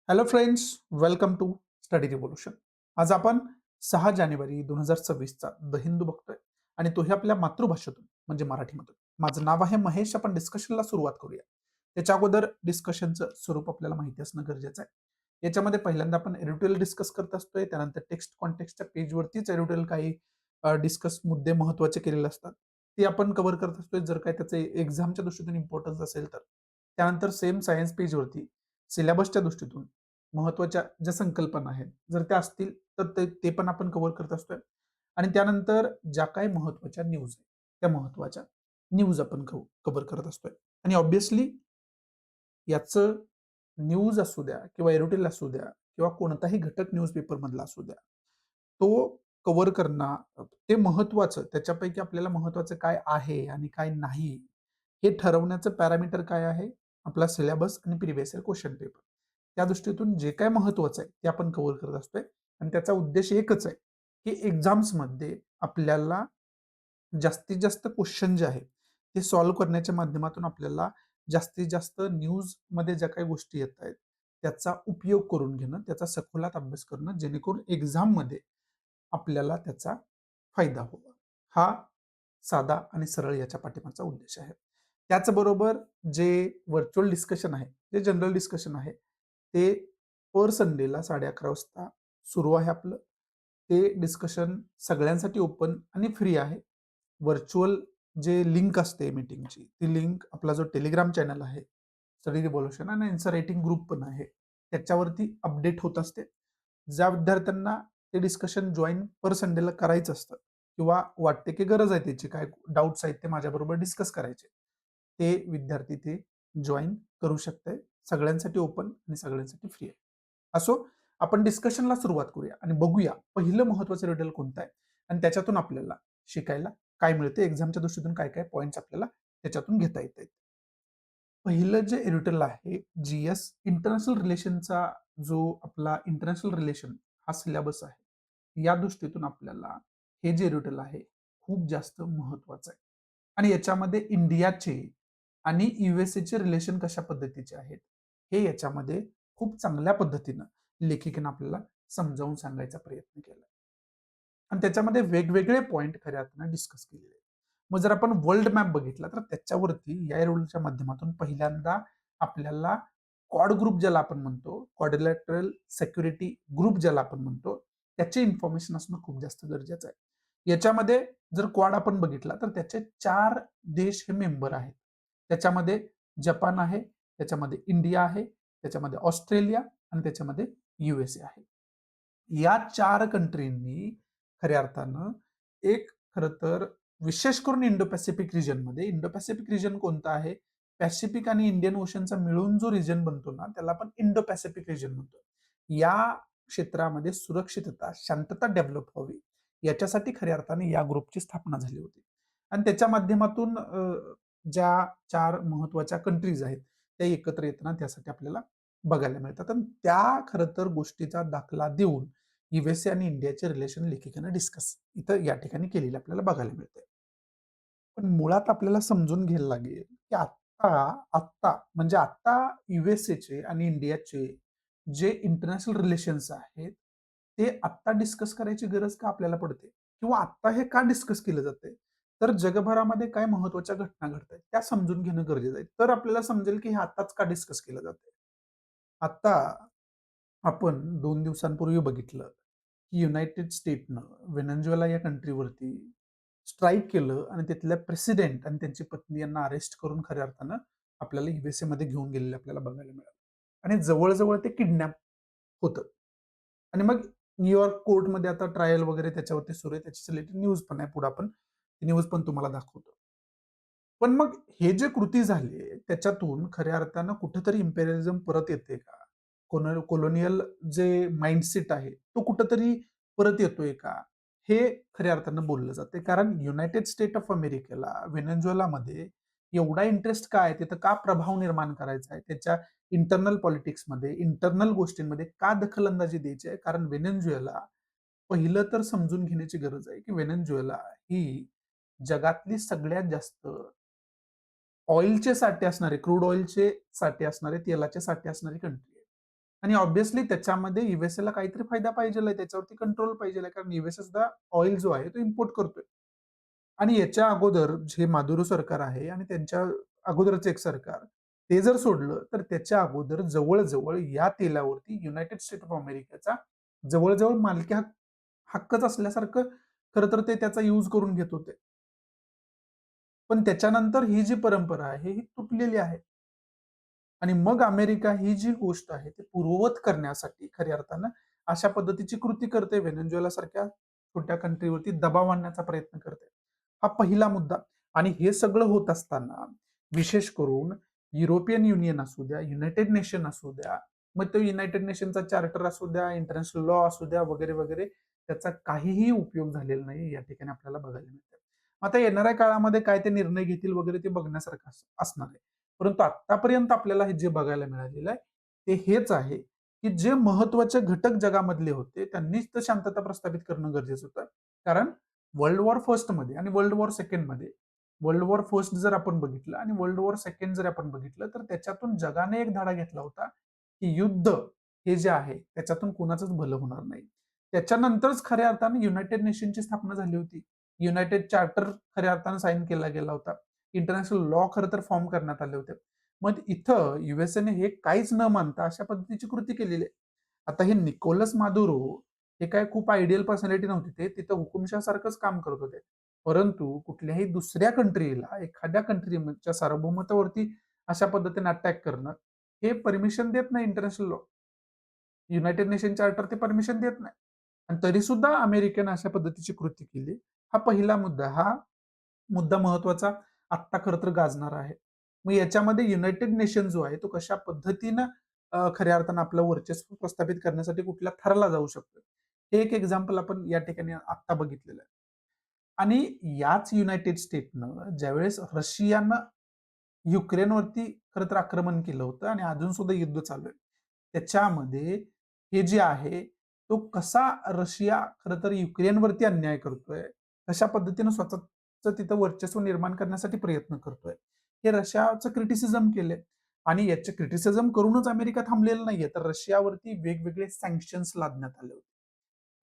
Hello friends, welcome to study revolution. आज आपण 6 जानेवारी 2026चा the Hindu बघतोय आणि तोही आपल्या मातृभाषेतून म्हणजे मराठीमधून. माझं नाव आहे महेश. आपण डिस्कशनला सुरुवात करूया. त्याच्या अगोदर डिस्कशनचं स्वरूप आपल्याला माहिती असणं गरजेचं आहे. याच्यामध्ये पहिल्यांदा आपण एडिटोरियल डिस्कस करत असतोय, त्यानंतर टेक्स्ट कॉन्टेक्स्टच्या पेजवरतीच एडिटोरियल काही डिस्कस मुद्दे महत्त्वाचे केलेले असतात. ते आपण कव्हर करत असतोय जर काय त्याचे एक्झामच्या दृष्टीतून इम्पॉर्टन्स असेल तर. त्यानंतर सेम सायन्स पेजवरती सिलेबसच्या दृष्टीतून महत्त्वाच्या ज्या संकल्पना आहेत, जर त्या असतील तर ते पण आपण कव्हर करत असतोय. आणि त्यानंतर ज्या काही महत्त्वाच्या न्यूज आहेत, त्या महत्त्वाच्या न्यूज आपण कव्हर करत असतोय. आणि ऑब्व्हियसली याचं न्यूज असू द्या किंवा एडिटोरियल असू द्या किंवा कोणताही घटक न्यूजपेपर मधला असू द्या, तो कव्हर करणं ते महत्त्वाचं. त्याच्यापैकी आपल्याला महत्त्वाचं काय आहे आणि काय नाही, हे ठरवण्याचं पॅरामीटर काय आहे? आपला सिलेबस आणि प्रिव्हियस इयर क्वेश्चन पेपर. त्या दृष्टीतून जे काय महत्त्वाचं आहे ते आपण कव्हर करत असतोय आणि त्याचा उद्देश एकच आहे, की एक्झाम्समध्ये आपल्याला जास्तीत जास्त क्वेश्चन जे आहेत, ते सॉल्व्ह करण्याच्या माध्यमातून आपल्याला जास्तीत जास्त न्यूजमध्ये ज्या काही गोष्टी येत आहेत, त्याचा उपयोग करून घेणं, त्याचा सखोलात अभ्यास करणं, जेणेकरून एक्झाममध्ये आपल्याला त्याचा फायदा होवा. हा साधा आणि सरळ याच्या पाठीमागचा उद्देश आहे. त्याचबरोबर जे व्हर्चुअल डिस्कशन आहे, जे जनरल डिस्कशन आहे, ते पर संडेला 11:30 वाजता सुरू आहे आपलं. ते डिस्कशन सगळ्यांसाठी ओपन आणि फ्री आहे. व्हर्चुअल जे लिंक असते मीटिंगची, ती लिंक आपला जो टेलिग्राम चॅनल आहे, स्टडी रिव्होल्यूशन आणि आन्सर रायटिंग ग्रुप पण आहे. त्याच्यावरती अपडेट होत असते. ज्या विद्यार्थ्यांना ते डिस्कशन जॉइन पर संडेला करायचं असतं किंवा वाटते की गरज आहे त्याची, काय डाउट्स आहेत ते माझ्याबरोबर डिस्कस करायचे, ते विद्यार्थी ते जॉइन करू शकते. सगळ्यांसाठी ओपन आणि सगळ्यांसाठी फ्री आहे. असो, आपण डिस्कशनला सुरुवात करूया आणि बघूया पहिलं महत्त्वाचं रिडल कोणतं आहे आणि त्याच्यातून आपल्याला शिकायला काय मिळते, एक्झामच्या दृष्टीतून काय काय पॉईंट्स आपल्याला त्याच्यातून घेता येतात. पहिलं जे एरिटल आहे, जीएस इंटरनॅशनल रिलेशनचा जो आपला इंटरनॅशनल रिलेशन हा सिलेबस आहे. या दृष्टीतून आपल्याला हे जे एरिटल आहे, खूप जास्त महत्वाचं आहे. आणि याच्यामध्ये इंडियाचे आणि यूएसए रिलेशन कशा पद्धतीचे आहेत, हे याच्यामध्ये खूप चांगल्या पद्धतीनं लेखिकेनं आपल्याला समजावून सांगायचा प्रयत्न केला. आणि त्याच्यामध्ये वेगवेगळे पॉइंट खऱ्या अर्थानं डिस्कस केलेले आहेत. मग जर आपण वर्ल्ड मॅप बघितला तर त्याच्यावरती या रूलच्या माध्यमातून पहिल्यांदा आपल्याला क्वाड ग्रुप ज्याला आपण म्हणतो, क्वाड्रिलॅटरल सिक्युरिटी ग्रुप ज्याला आपण म्हणतो, त्याचे इन्फॉर्मेशन असणं खूप जास्त गरजेचं आहे. याच्यामध्ये जर क्वाड आपण बघितला तर त्याचे 4 देश हे मेंबर आहेत. त्याच्यामध्ये जपान आहे, त्याच्यामध्ये इंडिया आहे, त्याच्यामध्ये ऑस्ट्रेलिया आणि त्याच्यामध्ये यूएसए आहे. या 4 कंट्रींनी खऱ्या अर्थानं एक खरं तर विशेष करून इंडो पॅसिफिक रिजनमध्ये, इंडो पॅसिफिक रिजन कोणता आहे? पॅसिफिक आणि इंडियन ओशनचा मिळून जो रिजन बनतो ना, त्याला आपण इंडो पॅसिफिक रिजन म्हणतो. या क्षेत्रामध्ये सुरक्षितता, शांतता डेव्हलप व्हावी, याच्यासाठी खऱ्या अर्थाने या ग्रुपची स्थापना झाली होती. आणि त्याच्या माध्यमातून ज्या 4 महत्त्वाच्या कंट्रीज आहेत, त्या एकत्र येताना त्यासाठी आपल्याला बघायला मिळतात. आणि त्या खरं तर गोष्टीचा दाखला देऊन यूएसए आणि इंडियाचे रिलेशन लेखिकेनं डिस्कस इथं या ठिकाणी केलेले आपल्याला बघायला मिळते. पण मुळात आपल्याला समजून घ्यायला लागेल, की आत्ता म्हणजे आत्ता यूएसएचे आणि इंडियाचे जे इंटरनॅशनल रिलेशन्स आहेत, ते आत्ता डिस्कस करायची गरज का आपल्याला पडते? किंवा आत्ता हे का डिस्कस केलं जातंय? तर जगभरामध्ये काय महत्त्वाच्या घटना घडतायत, त्या समजून घेणं गरजेचं आहे. तर आपल्याला समजेल, की हे आत्ताच का डिस्कस केलं जातंय. आत्ता आपण 2 दिवसांपूर्वी बघितलं, की युनायटेड स्टेटनं व्हेनेझुएला या कंट्रीवरती स्ट्राईक केलं आणि तिथल्या प्रेसिडेंट आणि त्यांची पत्नी यांना अरेस्ट करून खऱ्या अर्थानं आपल्याला यूएसए मध्ये घेऊन गेलेले आपल्याला बघायला मिळालं. आणि जवळ ते किडनॅप होतं. आणि मग न्यूयॉर्क कोर्टमध्ये आता ट्रायल वगैरे त्याच्यावरती सुरू आहे. त्याची रिलेटेड न्यूज पण आहे. पुढे आपण न्यूज पण तुम्हाला दाखवतो. पण मग हे जे कृती झाली त्याच्यातून खऱ्या अर्थानं कुठेतरी इम्पेरियलिझम परत येते का? कोलोनियल जे माइंडसेट आहे, तो कुठेतरी परत येतोय का? हे खऱ्या अर्थानं बोललं जाते. कारण युनायटेड स्टेट ऑफ अमेरिकेला व्हेनेझुएलामध्ये एवढा इंटरेस्ट का आहे? तिथं का प्रभाव निर्माण करायचा आहे? त्याच्या इंटरनल पॉलिटिक्समध्ये, इंटरनल गोष्टींमध्ये का दखलंदाजी द्यायची आहे? कारण व्हेनेझुएला पहिलं तर समजून घेण्याची गरज आहे, की व्हेनेझुएला ही जगातली सगळ्यात जास्त ऑइलचे साठे असणारे, क्रूड ऑइलचे साठे असणारे, तेलाचे साठे असणारी कंट्री आहे. आणि ऑब्व्हियसली त्याच्यामध्ये युएसएला काहीतरी फायदा पाहिजे, त्याच्यावरती कंट्रोल पाहिजे, कारण युएसए सुद्धा ऑइल जो आहे तो इम्पोर्ट करतोय. आणि याच्या अगोदर जे मादुरो सरकार आहे आणि त्यांच्या अगोदरच एक सरकार, ते जर सोडलं तर त्याच्या अगोदर जवळ-जवळ या तेलावरती युनायटेड स्टेट ऑफ अमेरिकेचा जवळ-जवळ मालकी हक्कच असल्यासारखं खरं तर ते त्याचा यूज करून घेत होते. पण त्याच्यानंतर ही जी परंपरा आहे ही तुटलेली आहे. आणि मग अमेरिका ही जी गोष्ट आहे ती पूर्ववत करण्यासाठी खऱ्या अर्थानं अशा पद्धतीची कृती करते. व्हेनेझुएला सारख्या छोट्या कंट्रीवरती दबाव आणण्याचा प्रयत्न करते. हा पहिला मुद्दा. आणि हे सगळं होत असताना विशेष करून युरोपियन युनियन असू द्या, युनायटेड नेशन असू द्या, मग तो युनायटेड नेशनचा चार्टर असू द्या, इंटरनॅशनल लॉ असू द्या वगैरे वगैरे, त्याचा काहीही उपयोग झालेला नाही या ठिकाणी आपल्याला बघायला मिळतं. आता येणाऱ्या काळामध्ये काय ते निर्णय घेतील वगैरे ते बघण्यासारखं असणार आहे. परंतु आतापर्यंत आपल्याला हे जे बघायला मिळालेलं आहे ते हेच आहे, की जे महत्वाचे घटक जगामधले होते त्यांनीच तर शांतता प्रस्थापित करणं गरजेचं होतं. कारण वर्ल्ड वॉर फर्स्ट मध्ये आणि वर्ल्ड वॉर सेकंड मध्ये, वर्ल्ड वॉर फर्स्ट जर आपण बघितलं आणि वर्ल्ड वॉर सेकंड जर आपण बघितलं तर त्याच्यातून जगाने एक धडा घेतला होता, की युद्ध हे जे आहे त्याच्यातून कुणाचंच भलं होणार नाही. त्याच्यानंतरच खऱ्या अर्थाने युनायटेड नेशनची स्थापना झाली होती. युनायटेड चार्टर खऱ्या अर्थानं साइन केला गेला होता. इंटरनॅशनल लॉ खरं तर फॉर्म करण्यात आले होते. मग इथं युएसएने हे काहीच न मानता अशा पद्धतीची कृती केलेली आहे. आता हे निकोलस मादुरो हे काय खूप आयडियल पर्सनॅलिटी नव्हती. ते तिथं हुकुमशाह काम करत होते. परंतु कुठल्याही दुसऱ्या कंट्रीला, एखाद्या कंट्रीच्या सार्वभौमत्वावरती अशा पद्धतीने अटॅक करणं हे परमिशन देत नाही international law. United nation charter ते परमिशन देत नाही. आणि तरी सुद्धा अमेरिकेनं अशा पद्धतीची कृती केली. हा पहिला मुद्दा. हा मुद्दा महत्वाचा आत्ता खरं तर गाजणार आहे. मग याच्यामध्ये युनायटेड नेशन जो आहे तो कशा पद्धतीनं खऱ्या अर्थानं आपलं वर्चस्व प्रस्थापित करण्यासाठी कुठल्या थराला जाऊ शकतो. हे एक एक्झाम्पल आपण या ठिकाणी आत्ता बघितलेलं आहे. आणि याच युनायटेड स्टेटनं ज्यावेळेस रशियानं युक्रेनवरती खरं तर आक्रमण केलं होतं आणि अजून सुद्धा युद्ध चालू आहे. त्याच्यामध्ये हे जे आहे तो कसा रशिया खरं तर युक्रेनवरती अन्याय करतोय, कशा पद्धतीनं स्वतःचं तिथं वर्चस्व निर्माण करण्यासाठी प्रयत्न करतोय. हे रशियाचं क्रिटिसिझम केलंय आणि याचे क्रिटिसिझम करूनच अमेरिका थांबलेलं नाहीये, तर रशियावरती वेगवेगळे सँक्शन्स लादण्यात आले होते.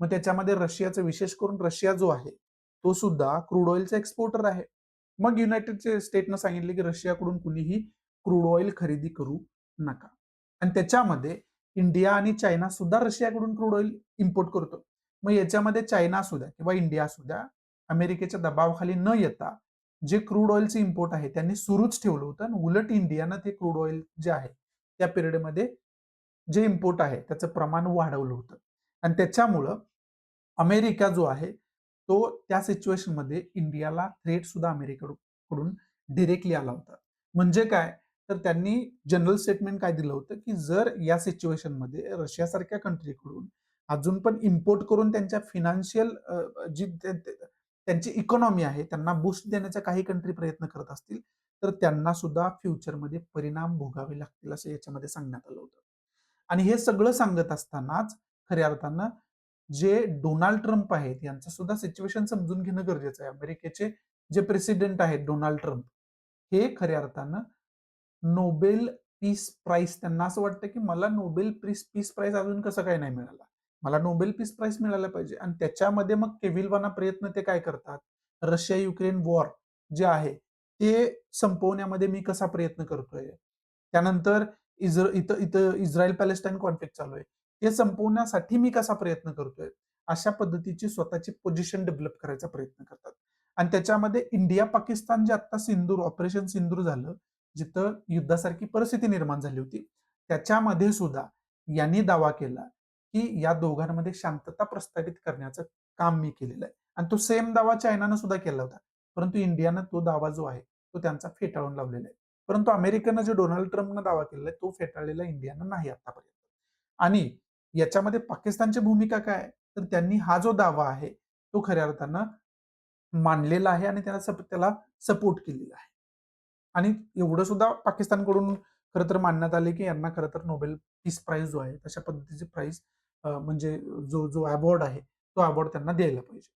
मग त्याच्यामध्ये रशियाचं विशेष करून रशिया जो आहे, तो सुद्धा क्रूड ऑइलचा एक्सपोर्टर आहे. मग युनायटेड स्टेटनं सांगितले की रशियाकडून कुणीही क्रूड ऑइल खरेदी करू नका. आणि त्याच्यामध्ये इंडिया आणि चायना सुद्धा रशियाकडून क्रूड ऑइल इम्पोर्ट करतो. मग याच्यामध्ये चायना असू द्या किंवा इंडिया असू द्या, अमेरिकेच्या दबावाखाली न येता जे क्रूड ऑइलचे इम्पोर्ट आहे त्यांनी सुरूच ठेवलं होतं आणि उलट इंडियानं ते क्रूड ऑइल जे आहे त्या पिरियडमध्ये जे इम्पोर्ट आहे त्याचं प्रमाण वाढवलं होतं. आणि त्याच्यामुळं अमेरिका जो आहे तो त्या सिच्युएशनमध्ये इंडियाला थ्रेट सुद्धा अमेरिकेकडून डिरेक्टली आला होता. म्हणजे काय, तर त्यांनी जनरल स्टेटमेंट काय दिलं होतं, की जर या सिच्युएशनमध्ये रशियासारख्या कंट्रीकडून अजून पण इम्पोर्ट करून त्यांच्या फिनान्शियल जी त्यांची इकॉनॉमी आहे त्यांना बूस्ट देण्याचा काही कंट्री प्रयत्न करत असतील, तर त्यांना सुद्धा फ्युचरमध्ये परिणाम भोगावे लागतील असं याच्यामध्ये सांगण्यात आलं होतं. आणि हे सगळं सांगत असतानाच खऱ्या अर्थानं जे डोनाल्ड ट्रम्प आहेत यांचं सुद्धा सिच्युएशन समजून घेणं गरजेचं आहे. अमेरिकेचे जे प्रेसिडेंट आहेत डोनाल्ड ट्रम्प, हे खऱ्या अर्थानं नोबेल पीस प्राइज, त्यांना असं वाटतं की मला नोबेल पीस प्राइज अजून कसं काय नाही मिळाला. मला नोबेल पीस प्राइज मिळायला पाहिजे. आणि त्याच्यामध्ये मग केविलवाना प्रयत्न ते काय करतात, रशिया युक्रेन वॉर जे आहे ते संपवण्यामध्ये मी कसा प्रयत्न करतोय. त्यानंतर इथं इथं इस्रायल पॅलेस्टाईन कॉन्फ्लिक्ट चालू आहे. हे संपवण्यासाठी मी कसा प्रयत्न करतोय. अशा पद्धतीची स्वतःची पोझिशन डेव्हलप करायचा प्रयत्न करतात. आणि त्याच्यामध्ये इंडिया पाकिस्तान जे आता सिंदूर ऑपरेशन सिंदूर झालं, जिथं युद्धासारखी परिस्थिती निर्माण झाली होती, त्याच्यामध्ये सुद्धा यांनी दावा केला की या दोघांमध्ये शांतता प्रस्थापित करण्याचं काम मी केलेलं आहे. आणि तो सेम दावा चायनानं सुद्धा केला होता. परंतु इंडियानं तो दावा जो आहे तो त्यांचा फेटाळून लावलेला आहे. परंतु अमेरिकेनं जो डोनाल्ड ट्रम्पनं दावा केलेला आहे तो फेटाळलेला इंडियानं नाही आतापर्यंत. आणि याच्यामध्ये पाकिस्तानची भूमिका काय आहे, तर त्यांनी हा जो दावा आहे तो खऱ्या अर्थानं मानलेला आहे आणि त्याला सपोर्ट केलेला आहे. आणि एवढं सुद्धा पाकिस्तानकडून खरं तर मानण्यात आले की यांना खरं तर नोबेल पीस प्राइज जो आहे तशा पद्धतीचे प्राइज म्हणजे जो जो अवॉर्ड आहे तो अवॉर्ड त्यांना द्यायला पाहिजे.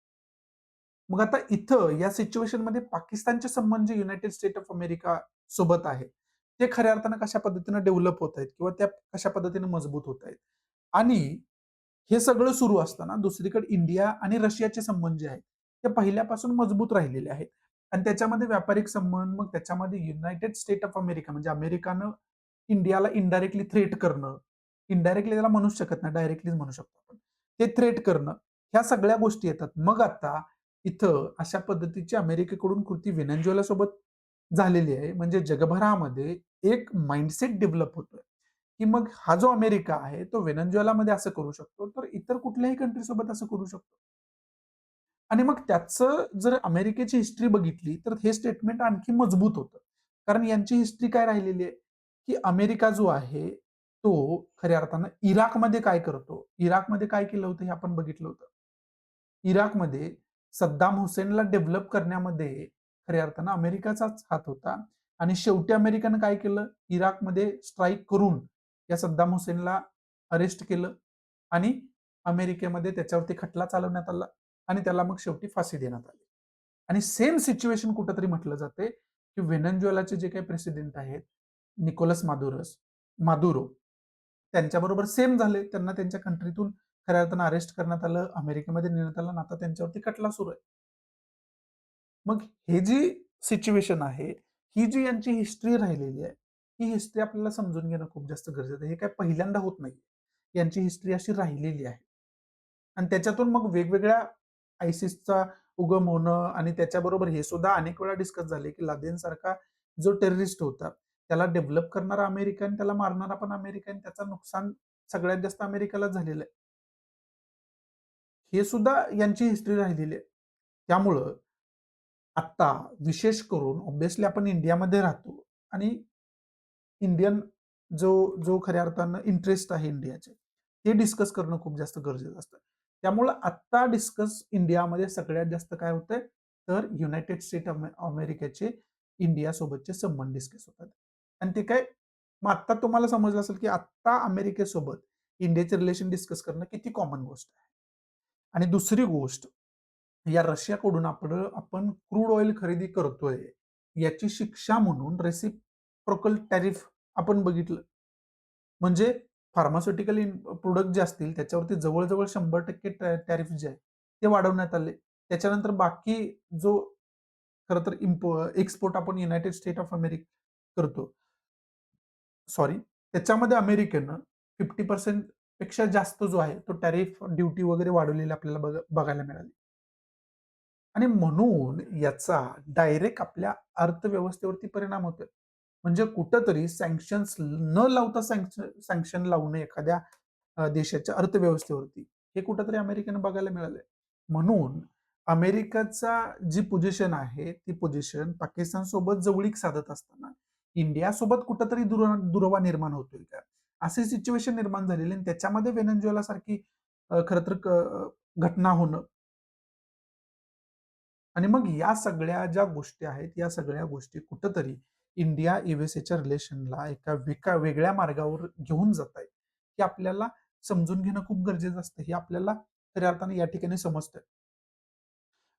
मग आता इथं या सिच्युएशन मध्ये पाकिस्तानचे संबंध जे युनायटेड स्टेट ऑफ अमेरिका सोबत आहे, ते खऱ्या अर्थानं कशा पद्धतीनं डेव्हलप होत आहेत किंवा त्या कशा पद्धतीने मजबूत होत आहेत. आणि हे सगळं सुरू असताना दुसरीकडे इंडिया आणि रशियाचे संबंध जे आहेत, ते पहिल्यापासून मजबूत राहिलेले आहेत. आणि त्याच्यामध्ये व्यापारिक संबंध, मग त्याच्यामध्ये युनायटेड स्टेट ऑफ अमेरिका म्हणजे अमेरिकानं इंडियाला इनडायरेक्टली थ्रेट करणं, इनडायरेक्टली त्याला म्हणूच शकत नाही, डायरेक्टलीच म्हणू शकतो आपण. ते थ्रेट करणं, ह्या सगळ्या गोष्टी येतात. मग आता इथं अशा पद्धतीची अमेरिकेकडून कृती व्हेनेझुएला सोबत झालेली आहे. म्हणजे जगभरामध्ये एक माइंडसेट डेव्हलप होतोय, की मग हा जो अमेरिका आहे, तो व्हेनेझुएलामध्ये असं करू शकतो, तर इतर कुठल्याही कंट्री सोबत असं करू शकतो. आणि मग त्याचं जर अमेरिकेची हिस्ट्री बघितली, तर हे स्टेटमेंट आणखी मजबूत होतं. कारण यांची हिस्ट्री काय राहिलेली आहे, की अमेरिका जो आहे, तो खऱ्या अर्थानं इराकमध्ये काय करतो? इराकमध्ये काय केलं होतं हे आपण बघितलं होतं. इराकमध्ये सद्दाम हुसेनला डेव्हलप करण्यामध्ये खऱ्या अर्थानं अमेरिकाचाच हात होता आणि शेवटी अमेरिकेनं काय केलं? इराकमध्ये स्ट्राईक करून या सद्दाम हुसेनला अरेस्ट केलं आणि अमेरिकेमध्ये त्याच्यावरती खटला चालवण्यात आला आणि त्याला मग शेवटी फाशी देण्यात आली. आणि सेम सिच्युएशन कुठेतरी म्हटलं जाते, की व्हेनेझुएलाचे जे काही प्रेसिडेंट आहेत, निकोलस मादुरो त्यांच्याबरोबर सेम झाले. त्यांना त्यांच्या कंट्रीतून खऱ्या अर्थानं अरेस्ट करण्यात आलं, अमेरिकेमध्ये नेण्यात आलं आणि आता त्यांच्यावरती खटला सुरू आहे. मग हे जी सिच्युएशन आहे, ही जी यांची हिस्ट्री राहिलेली आहे, ही हिस्ट्री आपल्याला समजून घेणं खूप जास्त गरजेचं आहे. हे काय पहिल्यांदा होत नाही. यांची हिस्ट्री अशी राहिलेली आहे. आणि त्याच्यातून मग वेगवेगळ्या आयसिसचा उगम होणं आणि त्याच्याबरोबर हे सुद्धा अनेक वेळा डिस्कस झाले, की लादेनसारखा जो टेररिस्ट होता, त्याला डेव्हलप करणारा अमेरिका आणि त्याला मारणारा पण अमेरिका आणि त्याचं नुकसान सगळ्यात जास्त अमेरिकेलाच झालेलं आहे. हे सुद्धा यांची हिस्ट्री राहिलेली आहे. त्यामुळं आत्ता विशेष करून ऑब्व्हियसली आपण इंडियामध्ये राहतो आणि इंडियन जो जो खऱ्या अर्थानं इंटरेस्ट आहे इंडियाचे, ते डिस्कस करणं खूप जास्त गरजेचं असतं. त्यामुळं आत्ता डिस्कस इंडियामध्ये सगळ्यात जास्त काय होतंय, तर युनायटेड स्टेट अमेरिकेचे इंडियासोबतचे संबंध डिस्कस होतात. आणि ते काय मग आत्ता तुम्हाला समजलं असेल, की आत्ता अमेरिकेसोबत इंडियाचे रिलेशन डिस्कस करणं किती कॉमन गोष्ट आहे. आणि दुसरी गोष्ट, या रशियाकडून आपण क्रूड ऑइल खरेदी करतोय, याची शिक्षा म्हणून रेसिप्रोकल टॅरिफ आपण बघितलं. म्हणजे फार्मास्युटिकल प्रॉडक्ट जे असतील त्याच्यावरती जवळ-जवळ 100% टॅरिफ जे आहे, ते वाढवण्यात आले. त्याच्यानंतर बाकी जो खरं तर एक्सपोर्ट आपण युनायटेड स्टेट ऑफ अमेरिका करतो. सॉरी, त्याच्यामध्ये अमेरिकेनं 50% पेक्षा जास्त जो आहे, तो टॅरिफ ड्युटी वगैरे वाढवलेली आपल्याला बघायला मिळाली. आणि म्हणून याचा डायरेक्ट आपल्या अर्थव्यवस्थेवरती परिणाम होतोय. म्हणजे कुठेतरी सँक्शन्स न लावता सँक्शन लावणं एखाद्या देशाच्या अर्थव्यवस्थेवरती, हे कुठेतरी अमेरिकेनं बघायला मिळालंय. म्हणून अमेरिकेचा जी पोझिशन आहे, ती पोझिशन पाकिस्तान सोबत जवळीक साधत असताना इंडियासोबत कुठेतरी दुरावा निर्माण होतोय का? अशी सिच्युएशन निर्माण झालेली आणि त्याच्यामध्ये व्हेनेझुएला सारखी खरं तर घटना होणं आणि मग या सगळ्या ज्या गोष्टी आहेत, या सगळ्या गोष्टी कुठेतरी इंडिया यूएसएच्या रिलेशनला एका वेगळ्या मार्गावर घेऊन जात आहेत. हे आपल्याला समजून घेणं खूप गरजेचं असतं. हे आपल्याला खऱ्या अर्थाने या ठिकाणी समजतं.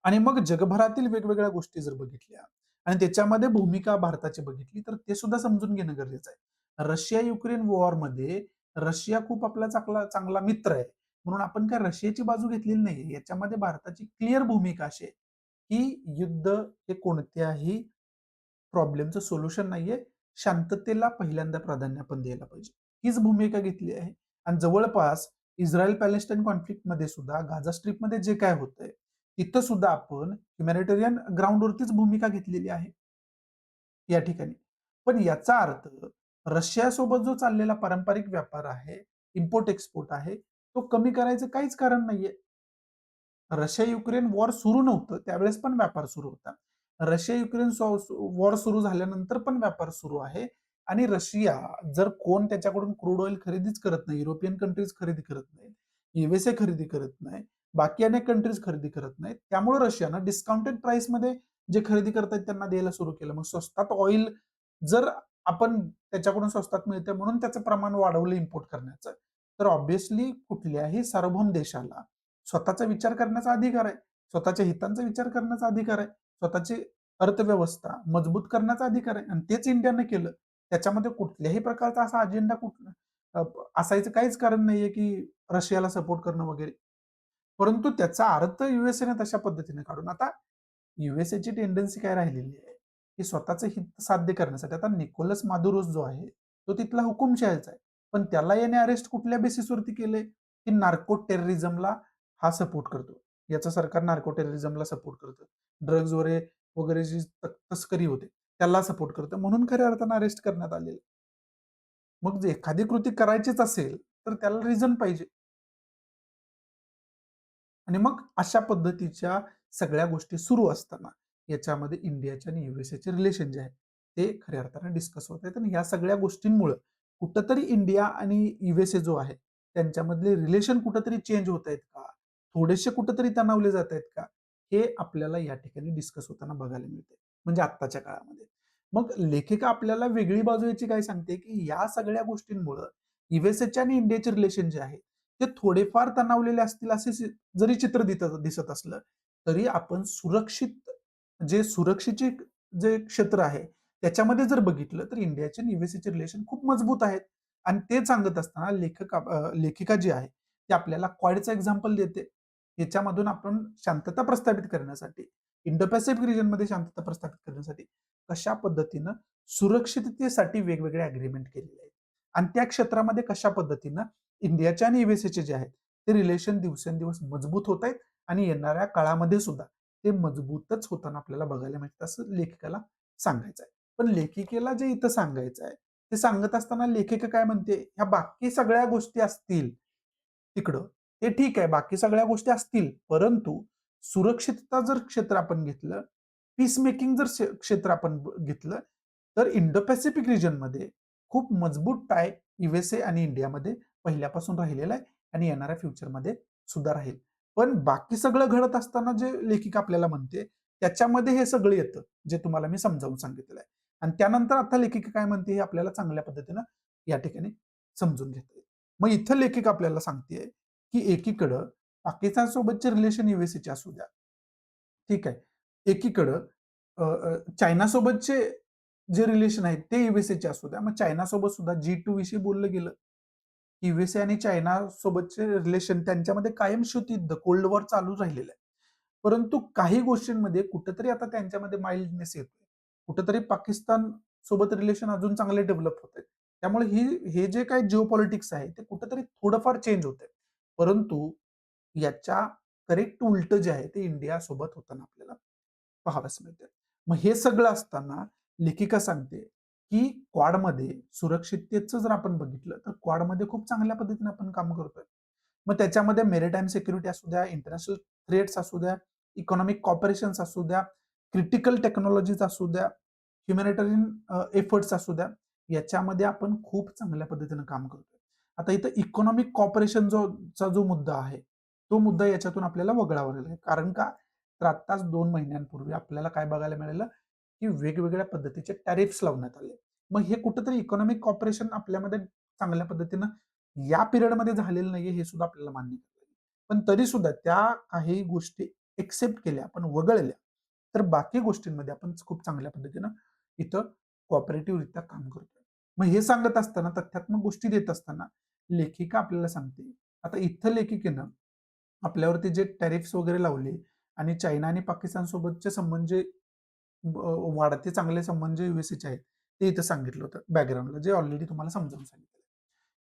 आणि मग जगभरातील वेगवेगळ्या गोष्टी जर बघितल्या आणि त्याच्यामध्ये भूमिका भारताची बघितली, तर ते सुद्धा समजून घेणं गरजेचं आहे. रशिया-युक्रेन वॉरमध्ये रशिया खूप आपला चांगला चांगला मित्र आहे. म्हणून आपण काय रशियाची बाजू घेतलेली नाहीये. याच्यामध्ये भारताची क्लिअर भूमिका अशी आहे, की युद्ध हे कोणत्याही प्रॉब्लेमचं सोल्युशन नाहीये. शांततेला पहिल्यांदा प्राधान्य आपण द्यायला पाहिजे. हीच भूमिका घेतली आहे आणि जवळपास इस्रायल पॅलेस्टाईन कॉन्फ्लिक्टमध्ये सुद्धा गाझा स्ट्रिपमध्ये जे काय होतंय, तिथं सुद्धा आपण ह्युमॅनिटेरियन ग्राउंडवरतीच भूमिका घेतलेली आहे या ठिकाणी. पण याचा अर्थ रशियासोबत जो चाललेला पारंपरिक व्यापार आहे, इम्पोर्ट एक्सपोर्ट आहे, तो कमी करायचं काहीच कारण नाहीये. रशिया-युक्रेन वॉर सुरू नव्हतं, त्यावेळेस पण व्यापार सुरू होता. रशिया-युक्रेन वॉर सुरू झाल्यानंतर पण व्यापार सुरू आहे आणि रशिया जर कोण त्याच्याकडून क्रूड ऑइल खरेदीच करत नाही, युरोपियन कंट्रीज खरेदी करत नाही, यूएसए खरेदी करत नाही, बाकी अनेक कंट्रीज खरेदी करत नाहीत. त्यामुळे रशियानं डिस्काउंटेड प्राइसमध्ये जे खरेदी करतायत त्यांना द्यायला सुरू केलं. मग स्वस्तात ऑइल जर आपण त्याच्याकडून स्वस्तात मिळतं म्हणून त्याचं प्रमाण वाढवलं इम्पोर्ट करण्याचं, तर ऑब्व्हियसली कुठल्याही सार्वभौम देशाला स्वतःचा विचार करण्याचा अधिकार आहे. स्वतःच्या हितांचा विचार करण्याचा अधिकार आहे. स्वतःची अर्थव्यवस्था मजबूत करण्याचा अधिकार आहे आणि तेच इंडियानं केलं. त्याच्यामध्ये कुठल्याही प्रकारचा असा अजेंडा असायचं काहीच कारण नाहीये की रशियाला सपोर्ट करणं वगैरे. परंतु त्याचा अर्थ युएसएने तशा पद्धतीने काढून आता युएसएची टेंडन्सी काय राहिलेली आहे की स्वतःचं हित साध्य करण्यासाठी आता निकोलस मादुरोस जो आहे तो तिथला हुकुमशहाचा आहे. पण त्याला याने अरेस्ट कुठल्या बेसिसवरती केले की नार्को टेररिझमला हा सपोर्ट करतो. याचं सरकार नार्को टेररिझमला सपोर्ट करतं. ड्रग्ज वगैरे जी तस्करी होते त्याला सपोर्ट करतं म्हणून खऱ्या अर्थानं अरेस्ट करण्यात आलेलं. मग जे एखादी कृती करायचीच असेल तर त्याला रिझन पाहिजे. आणि मग अशा पद्धतीच्या सगळ्या गोष्टी सुरू असताना याच्यामध्ये इंडियाच्या आणि युएसएचे रिलेशन जे आहे ते खऱ्या अर्थाने डिस्कस होत आहेत. आणि या सगळ्या गोष्टींमुळे कुठंतरी इंडिया आणि युएसए जो आहे त्यांच्यामधले रिलेशन कुठंतरी चेंज होत आहेत का, थोडेसे कुठंतरी तणावले जात आहेत का, हे आपल्याला या ठिकाणी डिस्कस होताना बघायला मिळते म्हणजे आत्ताच्या काळामध्ये. मग लेखिका आपल्याला वेगळी बाजू याची काय सांगते की या सगळ्या गोष्टींमुळे युएसएचे आणि इंडियाचे रिलेशन जे आहे ते थोडेफार तणावलेले असतील असे जरी चित्र दिसत असलं तरी आपण सुरक्षेचे जे क्षेत्र आहे त्याच्यामध्ये जर बघितलं तर इंडियाचे आणि युएसएचे रिलेशन खूप मजबूत आहेत. आणि ते सांगत असताना लेखिका जी आहे ती आपल्याला क्वाडचं एक्झाम्पल देते. याच्यामधून आपण शांतता प्रस्थापित करण्यासाठी इंडो पॅसिफिक रिजनमध्ये शांतता प्रस्थापित करण्यासाठी कशा पद्धतीनं सुरक्षिततेसाठी वेगवेगळे अग्रीमेंट केलेले आहेत आणि त्या क्षेत्रामध्ये कशा पद्धतीनं इंडियाच्या आणि युएसएचे जे आहेत ते रिलेशन दिवसेंदिवस मजबूत होत आहेत आणि येणाऱ्या काळामध्ये सुद्धा ते मजबूतच होताना आपल्याला बघायला मिळतं असं लेखिकाला सांगायचं आहे. पण लेखिकेला जे इथं सांगायचं आहे ते सांगत असताना लेखिका काय म्हणते, ह्या बाकी सगळ्या गोष्टी असतील तिकडं ते ठीक आहे, बाकी सगळ्या गोष्टी असतील परंतु सुरक्षितता जर क्षेत्र आपण घेतलं, पीस मेकिंग जर क्षेत्र आपण घेतलं तर इंडो पॅसिफिक रिजनमध्ये खूप मजबूत टाय युएसए आणि इंडियामध्ये पहिल्यापासून राहिलेला आहे आणि येणाऱ्या फ्युचरमध्ये सुद्धा राहील. पण बाकी सगळं घडत असताना जे लेखिका आपल्याला म्हणते त्याच्यामध्ये हे सगळं येतं जे तुम्हाला मी समजावून सांगितलेलं आहे. आणि त्यानंतर आता लेखिका काय म्हणते हे आपल्याला चांगल्या पद्धतीनं या ठिकाणी समजून घेता येईल. मग इथं लेखिका आपल्याला सांगते की एकीकडं पाकिस्तान सोबतचे रिलेशन युएसएचे असू द्या, ठीक आहे. एकीकडं चायना सोबतचे जे रिलेशन आहेत ते युएसएचे असू द्या. मग चायना सोबत सुद्धा G2 विषयी बोललं गेलं. युएसए आणि चायना सोबतचे रिलेशन त्यांच्यामध्ये कायम युद्ध कोल्ड वॉर चालू राहिलेलं आहे. परंतु काही गोष्टींमध्ये कुठेतरी आता त्यांच्यामध्ये माइल्डनेस येतोय. कुठेतरी पाकिस्तान सोबत रिलेशन अजून चांगले डेव्हलप होत आहेत. त्यामुळे हे जे काही जिओ पॉलिटिक्स आहे ते कुठेतरी थोडंफार चेंज होत आहे. परंतु याच्या करेक्ट उलट जे आहे ते इंडिया सोबत होताना आपल्याला पाहावयास मिळते. मग हे सगळं असताना लेखिका सांगते की क्वाडमध्ये सुरक्षिततेचं जर आपण बघितलं तर क्वाडमध्ये खूप चांगल्या पद्धतीने आपण काम करतोय. मग त्याच्यामध्ये मेरिटाईम सिक्युरिटी असू द्या, इंटरनॅशनल थ्रेट्स असू द्या, इकॉनॉमिक कॉपरेशन्स असू द्या, क्रिटिकल टेक्नॉलॉजीज असू द्या, ह्युमॅनिटेरियन एफर्ट्स असू द्या, याच्यामध्ये आपण खूप चांगल्या पद्धतीने काम करतोय. आता इथं इकॉनॉमिक कॉपरेशन जो मुद्दा आहे तो मुद्दा याच्यातून आपल्याला वगळावा लागेल. कारण का तर आत्ताच 2 महिन्यांपूर्वी आपल्याला काय बघायला मिळालं की वेगवेगळ्या पद्धतीचे टॅरिफ्स लावण्यात आले. मग हे कुठेतरी इकॉनॉमिक कॉपरेशन आपल्यामध्ये चांगल्या पद्धतीनं या पिरियडमध्ये झालेलं नाहीये हे सुद्धा आपल्याला मान्य करावं लागेल. पण तरी सुद्धा त्या काही गोष्टी एक्सेप्ट केल्या, आपण वगळल्या, तर बाकी गोष्टींमध्ये आपण खूप चांगल्या पद्धतीनं इथं कॉपरेटिव्हरित्या काम करतोय. मग हे सांगत असताना तथ्यात्मक गोष्टी देत असताना लेखिका आपल्याला सांगते. आता इथं लेखिकेनं आपल्यावरती जे टॅरिफ्स वगैरे लावले आणि चायना आणि पाकिस्तान सोबतचे संबंध जे वाढते चांगले संबंध जे युएसएचे आहेत ते इथं सांगितलं होतं बॅकग्राऊंडला, जे ऑलरेडी तुम्हाला समजावून सांगितलं.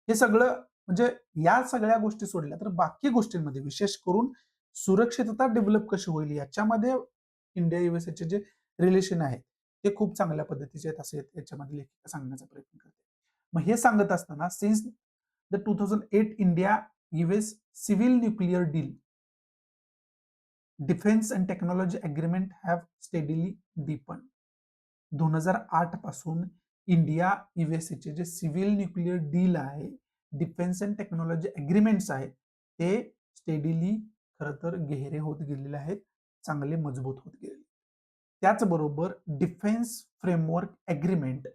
हे सगळं म्हणजे या सगळ्या गोष्टी सोडल्या तर बाकी गोष्टींमध्ये विशेष करून सुरक्षितता डेव्हलप कशी होईल याच्यामध्ये इंडिया युएसएचे जे रिलेशन आहे ते खूप चांगल्या पद्धतीचे आहेत असे याच्यामध्ये लेखिका सांगण्याचा प्रयत्न करते. मग हे सांगत असताना since the 2008 India US civil nuclear deal defence and technology agreement have steadily deepen. 2008 पासून इंडिया युएसएचे जे सिव्हिल न्यूक्लिअर डील आहे, डिफेन्स अँड टेक्नॉलॉजी अग्रीमेंट्स आहेत ते स्टेडीली खरं तर गेहरे होत गेलेले आहेत, चांगले मजबूत होत गेलेले. त्याचबरोबर defence framework agreement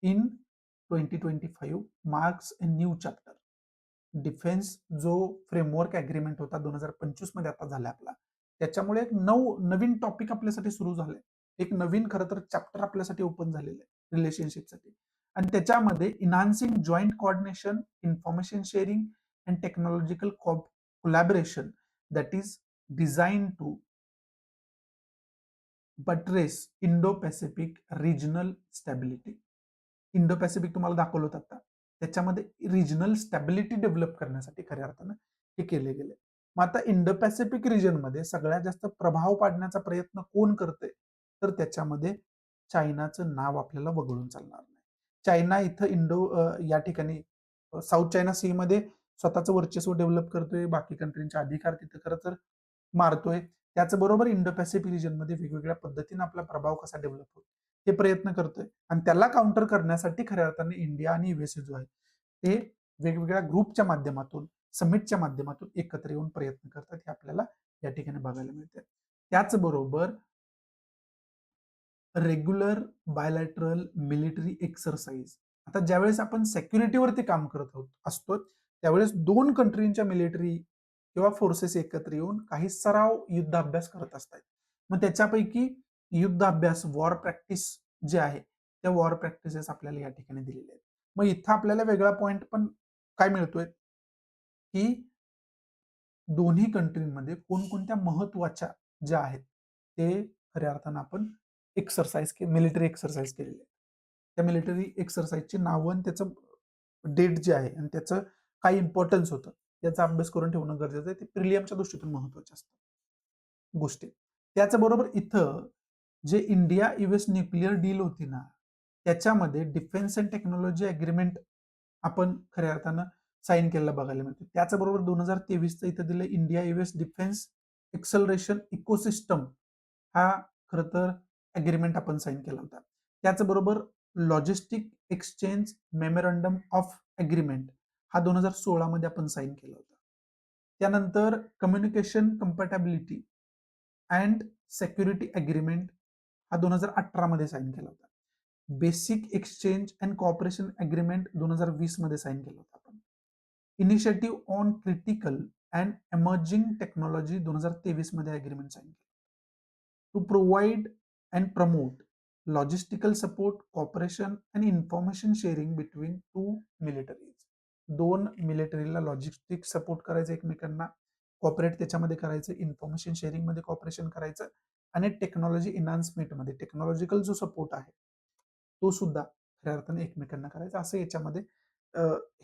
in 2025 marks a new chapter. Defence जो फ्रेमवर्क अग्रीमेंट होता 2025 मध्ये आता झाला आपला, त्याच्यामुळे एक नवीन टॉपिक आपल्यासाठी सुरू झालंय. एक नवीन खरं तर चॅप्टर आपल्यासाठी ओपन झालेलं आहे रिलेशनशिपसाठी. आणि त्याच्यामध्ये enhancing joint coordination, information sharing and technological collaboration that is design to buttress Indo Pacific regional stability. Indo Pacific तुम्हाला दाखवलं होतं आता. त्याच्यामध्ये रिजनल स्टॅबिलिटी डेव्हलप करण्यासाठी खऱ्या अर्थानं हे केले गेले. मग आता इंडो पॅसिफिक रिजनमध्ये सगळ्यात जास्त प्रभाव पाडण्याचा प्रयत्न कोण करते? तर त्याच्यामध्ये चायनाचं नाव आपल्याला वगळून चालणार नाही. चायना इथं या ठिकाणी साऊथ चायना सी मध्ये स्वतःचं वर्चस्व डेव्हलप करतोय, बाकी कंट्रींचे अधिकार तिथं खरं तर मारतोय. त्याचबरोबर इंडो पॅसिफिक रिजनमध्ये वेगवेगळ्या पद्धतीने आपला प्रभाव कसा डेव्हलप होतो हे प्रयत्न करतोय. आणि त्याला काउंटर करण्यासाठी खऱ्या अर्थाने इंडिया आणि युएसए जो आहे ते वेगवेगळ्या ग्रुपच्या माध्यमातून, समिटच्या माध्यमातून एकत्र येऊन प्रयत्न करतात, हे आपल्याला या ठिकाणी बघायला मिळते. त्याचबरोबर रेग्युलर बायलॅटरल मिलिटरी एक्सरसाइज. आता ज्यावेळेस आपण सेक्युरिटीवरती काम करत असतो त्यावेळेस दोन कंट्रींच्या मिलिटरी किंवा फोर्सेस एकत्र येऊन काही सराव युद्धाभ्यास करत असतात. मग त्याच्यापैकी युद्धाभ्यास, वॉर प्रॅक्टिस जे आहे त्या वॉर प्रॅक्टिसेस आपल्याला या ठिकाणी दिलेल्या आहेत. मग इथं आपल्याला वेगळा पॉइंट पण काय मिळतोय की दोन्ही कंट्रीमध्ये कोणकोणत्या महत्वाच्या ज्या आहेत ते खऱ्या अर्थानं आपण मिलिटरी एक्सरसाइज केलेली आहे. त्या मिलिटरी एक्सरसाइजची नावं आणि त्याचं डेट जे आहे आणि त्याचं काय इम्पॉर्टन्स होतं याचा अभ्यास करून ठेवणं गरजेचं आहे. ते प्रिलियमच्या दृष्टीतून महत्वाचे असतात गोष्टी. त्याचबरोबर इथं जे इंडिया युएस न्यूक्लिअर डील होती ना, त्याच्यामध्ये डिफेन्स अँड टेक्नॉलॉजी अग्रीमेंट आपण खऱ्या अर्थानं साईन केलेला बघायला मिळतो. त्याचबरोबर 2023चं इथं दिलं India US defence acceleration ecosystem हा खरं तर अग्रीमेंट आपण साईन केला होता. त्याचबरोबर logistic exchange memorandum of agreement हा 2016 मध्ये आपण साईन केला होता. त्यानंतर communication compatibility and security agreement हा 2018 मध्ये साईन केला होता. Basic exchange and cooperation agreement 2020 मध्ये साईन केला होता आपण. Initiative on critical and emerging technology 2023 मध्ये अग्रीमेंट साईन केलं. To provide and promote logistical support, corporation and information sharing between two militaries. दोन मिलिटरीला लॉजिस्टिक सपोर्ट करायचं एकमेकांना, कॉपरेट त्याच्यामध्ये करायचं, इन्फॉर्मेशन शेअरिंग मध्ये कॉपरेशन करायचं आणि टेक्नॉलॉजी एन्हान्समेंटमध्ये टेक्नॉलॉजिकल जो सपोर्ट आहे तो सुद्धा खऱ्या अर्थाने एकमेकांना करायचा. असं याच्यामध्ये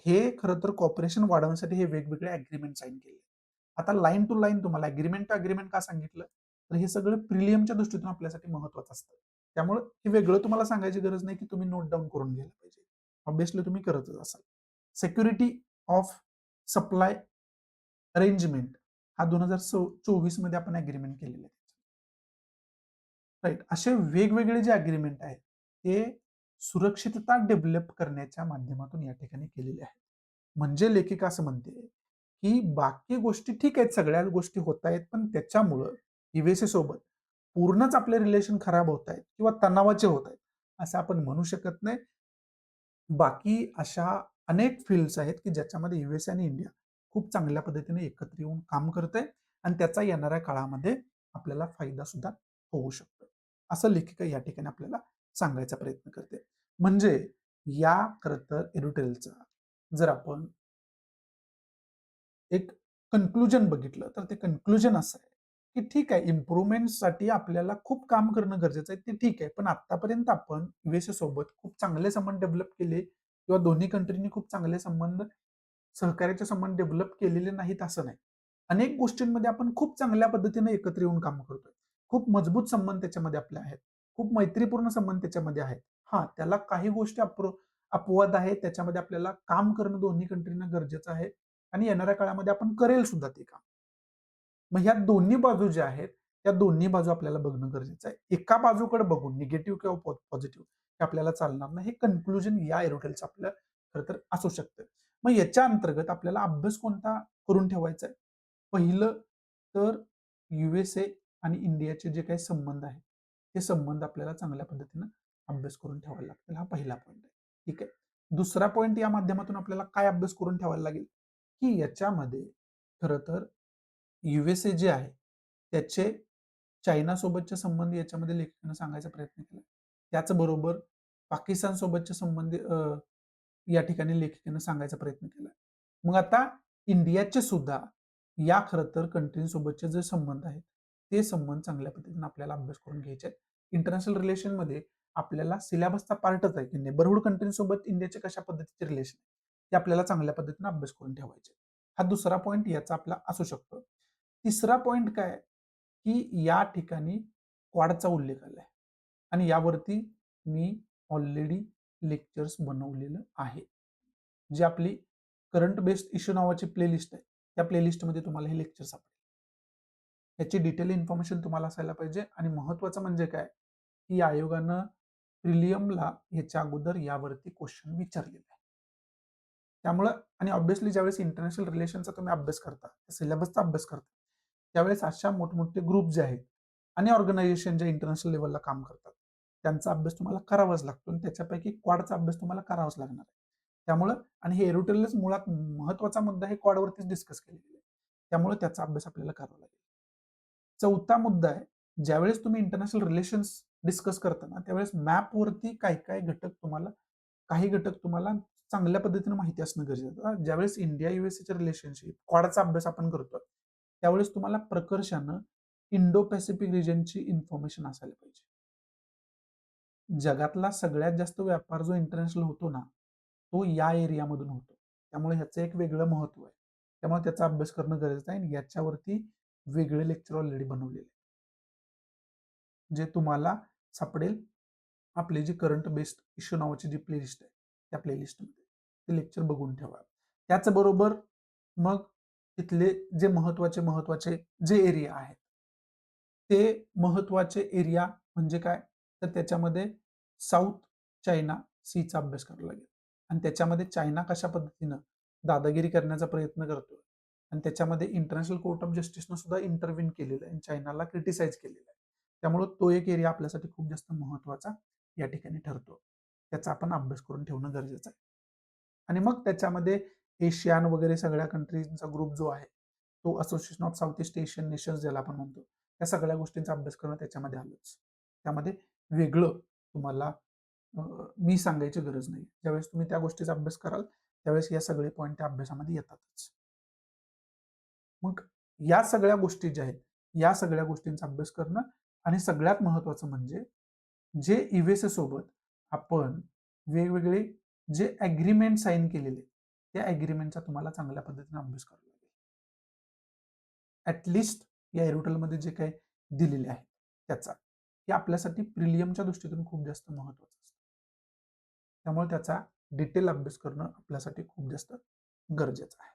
हे खरं तर कॉपरेशन वाढवण्यासाठी हे वेगवेगळे अग्रीमेंट साईन केले. आता लाईन टू लाईन तुम्हाला अग्रीमेंट टू अग्रीमेंट का सांगितलं तर हे सगळं प्रिलियमच्या दृष्टीतून आपल्यासाठी महत्वाचं असतं. त्यामुळे हे वेगळं तुम्हाला सांगायची गरज नाही की तुम्ही नोट डाऊन करून घ्यायला पाहिजे. ऑब्व्हियसली तुम्ही करतच असाल. सिक्युरिटी ऑफ सप्लाय अरेंजमेंट हा 2024 मध्ये आपण अग्रीमेंट केलेला आहे. राईट. असे वेगवेगळे जे अग्रीमेंट आहेत ते सुरक्षितता डेव्हलप करण्याच्या माध्यमातून या ठिकाणी केलेले आहेत. म्हणजे लेखिका असं म्हणते की बाकी गोष्टी ठीक आहेत, सगळ्या गोष्टी होत आहेत, पण त्याच्यामुळं युएसए सोबत पूर्णच आपले रिलेशन खराब होत आहेत किंवा तणावाचे होत आहेत असं आपण म्हणू शकत नाही. बाकी अशा अनेक फील्ड्स आहेत की ज्याच्यामध्ये युएसए आणि इंडिया खूप चांगल्या पद्धतीने एकत्र येऊन काम करते आणि त्याचा येणाऱ्या काळामध्ये आपल्याला फायदा सुद्धा होऊ शकतो असं लेखिका या ठिकाणी आपल्याला सांगायचा प्रयत्न करते. म्हणजे या खरं तर एरोटेलचा जर आपण एक कन्क्लुजन बघितलं तर ते कन्क्लुजन असं आहे की ठीक आहे, इम्प्रुव्हमेंटसाठी आपल्याला खूप काम करणं गरजेचं आहे, ते ठीक आहे. पण आतापर्यंत आपण युएसए सोबत खूप चांगले संबंध डेव्हलप केले किंवा दोन्ही कंट्रीनी खूप चांगले संबंध, सहकार्याचे संबंध डेव्हलप केलेले नाहीत असं नाही. अनेक गोष्टींमध्ये आपण खूप चांगल्या पद्धतीने एकत्र येऊन काम करतोय. खूप मजबूत संबंध त्याच्यामध्ये आपले आहेत. खूप मैत्रीपूर्ण संबंध त्याच्यामध्ये आहेत. हा, त्याला काही गोष्टी अपवाद आहेत, त्याच्यामध्ये आपल्याला काम करणं दोन्ही कंट्रीना गरजेचं आहे आणि येणाऱ्या काळामध्ये आपण करेल सुद्धा ते काम. मग ह्या दोन्ही बाजू ज्या आहेत त्या दोन्ही बाजू आपल्याला बघणं गरजेचं आहे. एका बाजूकडे बघून निगेटिव्ह किंवा पॉझिटिव्ह हे आपल्याला चालणार नाही. हे कन्क्लुजन या एरोटेलचं आपलं खरं तर असू शकतं. मग याच्या अंतर्गत आपल्याला अभ्यास कोणता करून ठेवायचा आहे? पहिलं तर युएसए आणि इंडियाचे जे काही संबंध आहेत ते संबंध आपल्याला चांगल्या पद्धतीनं अभ्यास करून ठेवायला लागतील. हा पहिला पॉईंट आहे. ठीक आहे. दुसरा पॉईंट या माध्यमातून आपल्याला काय अभ्यास करून ठेवायला लागेल की याच्यामध्ये खरं तर युएसए जे आहे त्याचे चायना सोबतचे संबंध याच्यामध्ये लेखकानं सांगायचा प्रयत्न केला. त्याचबरोबर पाकिस्तान सोबतच्या संबंधी या ठिकाणी लेखिकेनं सांगायचा प्रयत्न केला. मग आता इंडियाचे सुद्धा या खरं तर कंट्रींसोबतचे जे संबंध आहेत, ते संबंध चांगल्या पद्धतीने आपल्याला अभ्यास करून घ्यायचे आहेत. इंटरनॅशनल रिलेशनमध्ये आपल्याला सिलेबसचा पार्टच आहे की नेबरहूड कंट्रींसोबत इंडियाचे कशा पद्धतीचे रिलेशन ते आपल्याला चांगल्या पद्धतीने अभ्यास करून ठेवायचे. हा दुसरा पॉईंट याचा आपला असू शकतो. तिसरा पॉईंट काय की या ठिकाणी क्वाडचा उल्लेख आलाय आणि यावरती मी ऑलरेडी लेक्चर्स बनवलेलं आहे. जी आपली करंट बेस्ड इश्यू नावाची प्लेलिस्ट आहे, त्या प्लेलिस्टमध्ये तुम्हाला हे लेक्चर सापडेल. याची डिटेल इन्फॉर्मेशन तुम्हाला असायला पाहिजे आणि महत्वाचं म्हणजे काय की आयोगानं प्रिलियमला ह्याच्या अगोदर यावरती क्वेश्चन विचारलेला आहे. त्यामुळं आणि ऑब्व्हियसली ज्यावेळेस इंटरनॅशनल रिलेशनचा तुम्ही अभ्यास करता, सिलेबसचा अभ्यास करता, त्यावेळेस अशा मोठमोठे ग्रुप जे आहेत आणि ऑर्गनायझेशन जे इंटरनॅशनल लेवलला काम करतात, त्यांचा अभ्यास तुम्हाला करावाच लागतो आणि त्याच्यापैकी क्वाडचा अभ्यास तुम्हाला करावाच लागणार आहे. त्यामुळं आणि हे एरोटेलच मुळात महत्वाचा मुद्दा हे क्वाडवरतीच डिस्कस केलेला आहे. त्यामुळे त्याचा अभ्यास आपल्याला करावा लागेल. चौथा मुद्दा आहे, ज्यावेळेस तुम्ही इंटरनॅशनल रिलेशन्स डिस्कस करताना त्यावेळेस मॅपवरती काय काय घटक तुम्हाला काही घटक तुम्हाला चांगल्या पद्धतीने माहिती असणं गरजेचं आहे. ज्यावेळेस इंडिया युएसएचे रिलेशनशिप क्वाडचा अभ्यास आपण करतो त्यावेळेस तुम्हाला प्रकर्षानं इंडो पॅसिफिक रिजनची इन्फॉर्मेशन असायला पाहिजे. जगातला सगळ्यात जास्त व्यापार जो इंटरनॅशनल होतो ना तो या एरियामधून होतो. त्यामुळे ह्याचं एक वेगळं महत्व आहे. त्यामुळे त्याचा अभ्यास करणं गरजेचं आहे आणि याच्यावरती वेगळे लेक्चर ऑलरेडी बनवलेले जे तुम्हाला सापडेल आपली जी करंट बेस्ड इश्यू नावाची जी प्लेलिस्ट आहे त्या प्लेलिस्टमध्ये ते लेक्चर बघून ठेवा. त्याचबरोबर मग तिथले जे महत्वाचे जे एरिया आहेत ते महत्वाचे एरिया म्हणजे काय तर त्याच्यामध्ये साऊथ चायना सीचा अभ्यास करावा लागेल आणि त्याच्यामध्ये चायना कशा पद्धतीनं दादागिरी करण्याचा प्रयत्न करतो आणि त्याच्यामध्ये इंटरनॅशनल कोर्ट ऑफ जस्टिसनं सुद्धा इंटरव्हीन केलेलं आहे आणि चायनाला क्रिटिसाइज केलेलं आहे. त्यामुळे तो एक एरिया आपल्यासाठी खूप जास्त महत्वाचा या ठिकाणी ठरतो. त्याचा आपण अभ्यास करून ठेवणं गरजेचं आहे. आणि मग त्याच्यामध्ये एशियान वगैरे सगळ्या कंट्रीजचा ग्रुप जो आहे तो association of south east Asian nations ज्याला आपण म्हणतो त्या सगळ्या गोष्टींचा अभ्यास करणं त्याच्यामध्ये आलंच. त्यामध्ये वेगळं तुम्हाला मी सांगायची गरज नाही. ज्यावेळेस तुम्ही त्या गोष्टीचा अभ्यास कराल त्यावेळेस या सगळे पॉईंट त्या अभ्यासामध्ये येतातच. मग या सगळ्या गोष्टी ज्या आहेत या सगळ्या गोष्टींचा अभ्यास करणं आणि सगळ्यात महत्वाचं म्हणजे जे ईव्हीएसए सोबत आपण वेगवेगळे जे अग्रीमेंट साईन केलेले त्या अग्रीमेंटचा तुम्हाला चांगल्या पद्धतीने अभ्यास करावा लागेल. ऍटलिस्ट या एरोटेलमध्ये जे काही दिलेले आहे त्याचा हे आपल्यासाठी प्रिलियमच्या दृष्टीतून खूप जास्त महत्वाचं असतं. त्यामुळे त्याचा डिटेल अभ्यास करणं आपल्यासाठी खूप जास्त गरजेचं आहे.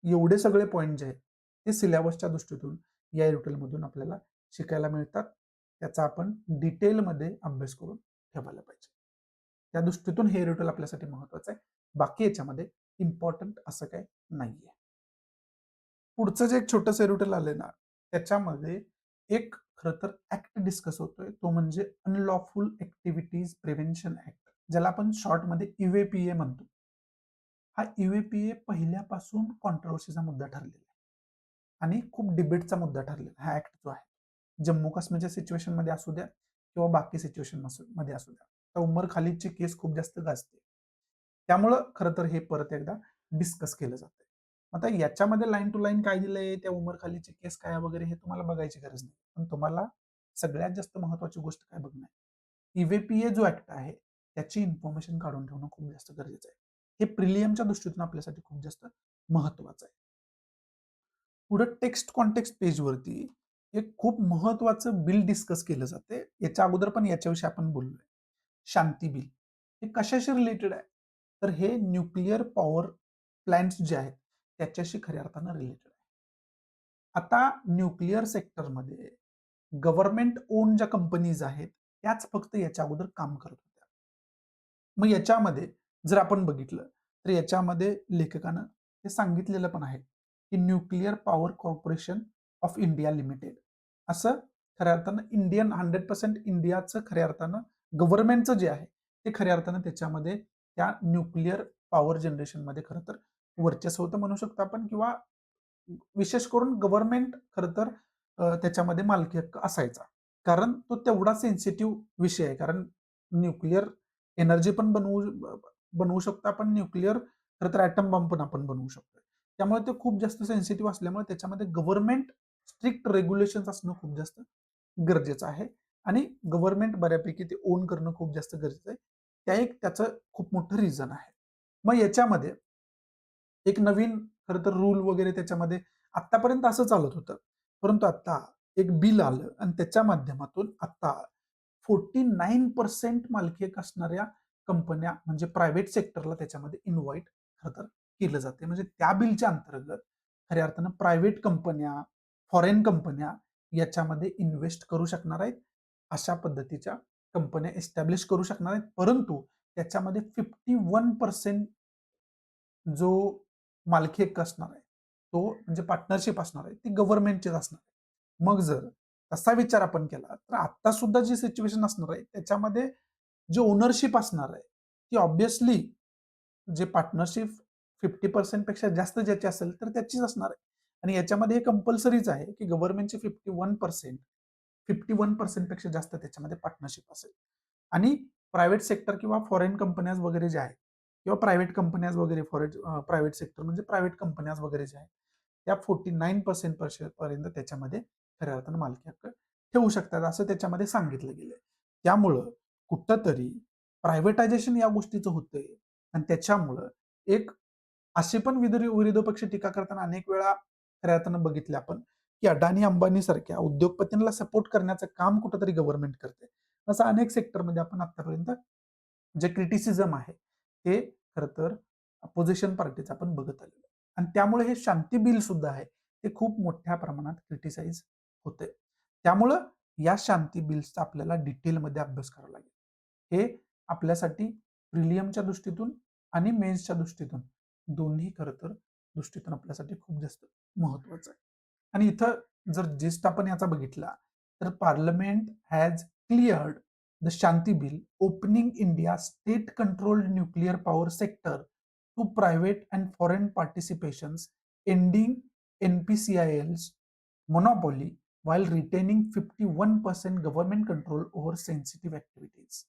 एवढे सगळे पॉईंट जे आहेत ते सिलेबसच्या दृष्टीतून या एरोटेलमधून आपल्याला शिकायला मिळतात. त्याचा आपण डिटेलमध्ये अभ्यास करून ठेवायला पाहिजे. त्या दृष्टीतून हे एरोटेल आपल्यासाठी महत्वाचं आहे. बाकी याच्यामध्ये इम्पॉर्टंट असं काही नाहीये. पुढचं जे एक छोटंसं एरोटेल आलंय ना त्याच्यामध्ये एक खरं तर ऍक्ट डिस्कस होतोय तो म्हणजे अनलॉफुल ऍक्टिव्हिटीज प्रिव्हेन्शन ऍक्ट ज्याला आपण शॉर्टमध्ये यूएपीए म्हणतो. हा यूएपीए पहिल्यापासून कॉन्ट्रोवर्सीचा मुद्दा ठरलेला आहे आणि खूप डिबेटचा मुद्दा ठरलेला हा ऍक्ट जो आहे जम्मू काश्मीरच्या सिच्युएशन मध्ये असू द्या किंवा बाकी सिच्युएशन मध्ये असू द्या तर उमर खालिदची केस खूप जास्त गाजते. त्यामुळं खरं तर हे परत एकदा डिस्कस केलं जातं. आता याच्यामध्ये लाईन टू लाईन काय दिलंय त्या उमर खालिदची केस काय वगैरे हे तुम्हाला बघायची गरज नाही. पण तुम्हाला सगळ्यात जास्त महत्वाची गोष्ट काय बघणार ईव्हीपीए जो ऍक्ट आहे त्याची इन्फॉर्मेशन काढून ठेवणं खूप जास्त गरजेचं आहे. हे प्रिलियमच्या दृष्टीतून आपल्यासाठी खूप जास्त महत्वाचं आहे. पुढे टेक्स्ट कॉन्टेक्स्ट पेजवरती एक खूप महत्वाचं बिल डिस्कस केलं जाते. याच्या अगोदर पण याच्याविषयी आपण बोललोय. शांती बिल हे कशाशी रिलेटेड आहे तर हे न्यूक्लिअर पॉवर प्लांट्स जे आहेत त्याच्याशी खऱ्या अर्थानं रिलेटेड आहे. आता न्यूक्लिअर सेक्टरमध्ये गव्हर्नमेंट ओन ज्या कंपनीज आहेत त्याच फक्त याच्या अगोदर काम करत होत्या. मग याच्यामध्ये जर आपण बघितलं तर याच्यामध्ये लेखकानं हे सांगितलेलं पण आहे की nuclear power corporation of India limited असं खऱ्या अर्थानं इंडियन 100% इंडियाचं खऱ्या अर्थानं गव्हर्नमेंटचं जे आहे ते खऱ्या अर्थानं त्याच्यामध्ये त्या न्यूक्लिअर पॉवर जनरेशनमध्ये खरं तर वर्चस्व होतं म्हणू शकतो आपण किंवा विशेष करून गव्हर्नमेंट खरं तर त्याच्यामध्ये मालकी हक्क असायचा कारण तो तेवढा सेन्सिटिव्ह विषय आहे. कारण न्यूक्लिअर एनर्जी पण बनवू शकतो आपण, न्यूक्लिअर खरं तर ॲटम बॉम्ब पण आपण बनवू शकतो. त्यामुळे ते खूप जास्त सेन्सिटिव्ह असल्यामुळे त्याच्यामध्ये गव्हर्नमेंट स्ट्रिक्ट रेग्युलेशन्स असणं खूप जास्त गरजेचं आहे आणि गव्हर्नमेंट बऱ्यापैकी ते ओन करणं खूप जास्त गरजेचं आहे. त्याचं खूप मोठं रिझन आहे. मग याच्यामध्ये एक नवीन खरं तर रूल वगैरे त्याच्यामध्ये आत्तापर्यंत असं चालत होतं. परंतु आता एक बिल आलं आणि त्याच्या माध्यमातून आता 49% मालकी हक्क असणाऱ्या कंपन्या म्हणजे प्रायव्हेट सेक्टरला त्याच्यामध्ये इन्व्हाइट खरं तर केलं जाते. म्हणजे त्या बिलच्या अंतर्गत खऱ्या अर्थानं प्रायव्हेट कंपन्या, फॉरेन कंपन्या याच्यामध्ये इन्व्हेस्ट करू शकणार आहेत. अशा पद्धतीच्या कंपन्या एस्टॅब्लिश करू शकणार आहेत. परंतु त्याच्यामध्ये 51% जो मालकी हक्क असणार आहे, तो म्हणजे पार्टनरशिप असणार आहे, ती गव्हर्नमेंटचीच असणार आहे. मग जर तसा विचार आपण केला, तर आता सुद्धा जी सिच्युएशन असणार आहे, त्याच्यामध्ये जे ओनरशिप असणार आहे, ती ऑब्व्हियसली जे पार्टनरशिप 50% पेक्षा जास्त ज्याची असेल, तर त्याचीच असणार आहे. आणि याच्यामध्ये हे कंपल्सरीच आहे, की गव्हर्नमेंटची 51% पेक्षा जास्त त्याच्यामध्ये पार्टनरशिप असेल. आणि प्रायव्हेट सेक्टर किंवा फॉरेन कंपन्याज वगैरे जे आहेत किंवा प्रायव्हेट कंपन्याज वगैरे प्रायव्हेट सेक्टर म्हणजे प्रायव्हेट कंपन्याज वगैरे जे आहेत, त्या 49% पर्यंत त्याच्यामध्ये खऱ्या अर्थानं मालकी हक्क ठेवू शकतात, असं त्याच्यामध्ये सांगितलं गेलंय. त्यामुळं कुठंतरी प्रायव्हेटायझेशन या गोष्टीचं होतंय आणि त्याच्यामुळं एक असे पण विरोधी पक्ष टीका करताना अनेक वेळा खऱ्या अर्थानं बघितले आपण, की अडाणी अंबानी सारख्या उद्योगपतींना सपोर्ट करण्याचं काम कुठंतरी गव्हर्नमेंट करते. असं अनेक सेक्टरमध्ये आपण आतापर्यंत जे क्रिटिसिझम आहे ते खरं तर अपोजिशन पार्टीचं आपण बघत आलेलो आहे. आणि त्यामुळे हे शांती बिल सुद्धा आहे ते खूप मोठ्या प्रमाणात क्रिटिसाइज होते. त्यामुळं या शांती बिल्सचा आपल्याला डिटेलमध्ये अभ्यास करावा लागेल. हे आपल्यासाठी प्रिलियमच्या दृष्टीतून आणि मेन्सच्या दृष्टीतून दोन्ही खरं तर दृष्टीतून आपल्यासाठी खूप जास्त महत्वाचं आहे. आणि इथं जर जिस्ट आपण याचा बघितला तर parliament has cleared the Shanti bill opening India state controlled nuclear power sector to private and foreign participations ending NPCIL's monopoly while retaining 51% government control over sensitive activities.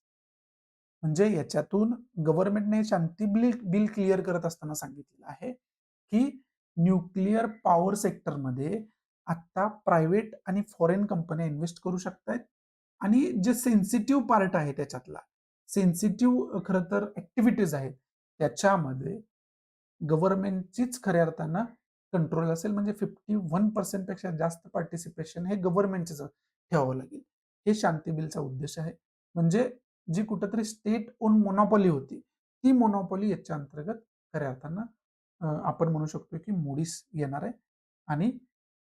म्हणजे याच्यातून गव्हर्नमेंटने शांती बिल क्लिअर करत असताना सांगितलेलं आहे की न्यूक्लिअर पॉवर सेक्टरमध्ये आता प्रायव्हेट आणि फॉरेन कंपन्या इन्व्हेस्ट करू शकतायत आणि जे सेन्सिटिव्ह पार्ट आहे त्याच्यातला सेन्सिटिव्ह खरं तर ऍक्टिव्हिटीज आहेत त्याच्यामध्ये गव्हर्नमेंटचीच खऱ्या अर्थानं कंट्रोल असेल. म्हणजे 51% पेक्षा जास्त पार्टिसिपेशन हे गव्हर्नमेंटच ठेवावं लागेल. हे शांती बिलचा उद्देश आहे. म्हणजे जी कुठेतरी स्टेट ओन मोनोपॉली होती ती मोनोपॉली याच्या अंतर्गत खऱ्या अर्थानं आपण म्हणू शकतो की मोडीस येणार आहे आणि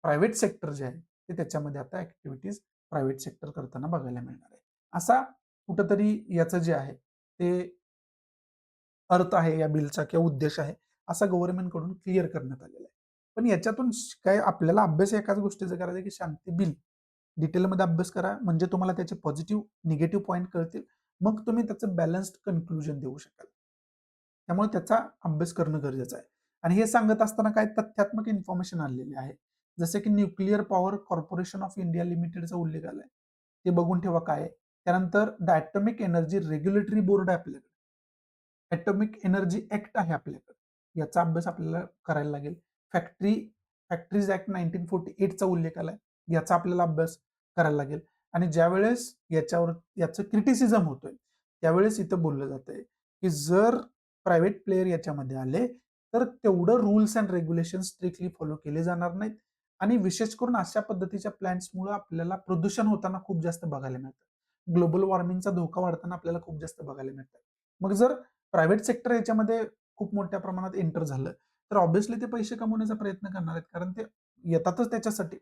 प्रायव्हेट सेक्टर जे आहे ते त्याच्यामध्ये आता ऍक्टिव्हिटीज प्रायव्हेट सेक्टर करताना बघायला मिळणार आहे. असा कुठंतरी याचं जे आहे ते अर्थ आहे या बिलचा किंवा उद्देश आहे असा गव्हर्नमेंटकडून क्लिअर करण्यात आलेला आहे. पण याच्यातून काय आपल्याला अभ्यास एकाच गोष्टीचा करायचा आहे की शांती बिल डिटेलमध्ये अभ्यास करा म्हणजे तुम्हाला त्याचे पॉझिटिव्ह निगेटिव्ह पॉईंट कळतील. मग तुम्ही त्याचं बॅलन्स्ड कन्क्लुजन देऊ शकाल. त्यामुळे त्याचा अभ्यास करणं गरजेचं आहे. आणि हे सांगत असताना काय तथ्यात्मक इन्फॉर्मेशन आलेली आहे. जसे की nuclear power corporation of India लिमिटेडचा उल्लेख आलाय. ते बघून ठेवा काय आहे. त्यानंतर the atomic energy regulatory board आहे आपल्याकडे. ॲटॉमिक एनर्जी ऍक्ट आहे आपल्याकडे. याचा अभ्यास आपल्याला करायला लागेल. फॅक्टरीज ऍक्ट 1948चा उल्लेख आलाय. याचा आपल्याला अभ्यास करायला लागेल. आणि ज्यावेळेस याचं क्रिटिसिझम होतोय त्यावेळेस इथं बोललं जातंय की जर प्रायव्हेट प्लेयर याच्यामध्ये आले तर तेवढं rules and regulation strictly follow केले जाणार नाहीत आणि विशेष करून अशा पद्धतीच्या प्लॅन्ट्समुळे आपल्याला प्रदूषण होताना खूप जास्त बघायला मिळतं. ग्लोबल वॉर्मिंगचा धोका वाढताना आपल्याला खूप जास्त बघायला मिळतं. मग जर प्रायव्हेट सेक्टर याच्यामध्ये खूप मोठ्या प्रमाणात एंटर झालं तर ऑब्व्हियसली ते पैसे कमवण्याचा प्रयत्न करणार आहेत कारण ते येतातच त्याच्यासाठी.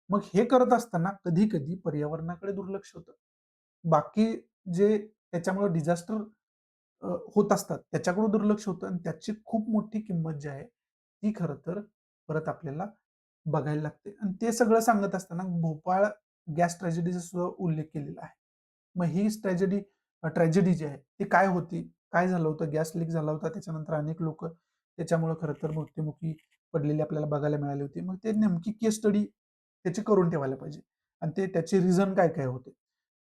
मग हे करत असताना कधी कधी पर्यावरणाकडे दुर्लक्ष होतं. बाकी जे त्याच्यामुळे डिझास्टर होत असतात त्याच्याकडे दुर्लक्ष होतं आणि त्याची खूप मोठी किंमत जी आहे ती खरं तर परत आपल्याला बघायला लागते. आणि ते सगळं सांगत असताना भोपाळ गॅस ट्रॅजेडीचा सुद्धा उल्लेख केलेला आहे. मग ही ट्रॅजेडी जी आहे ती काय होती, काय झालं होतं, गॅस लीक झाला होता त्याच्यानंतर अनेक लोक त्याच्यामुळे खरं तर मृत्युमुखी पडलेली आपल्याला बघायला मिळाली होती. मग ते नेमकी केस स्टडी त्याची करून ठेवायला पाहिजे आणि त्याचे रिझन काय काय होते.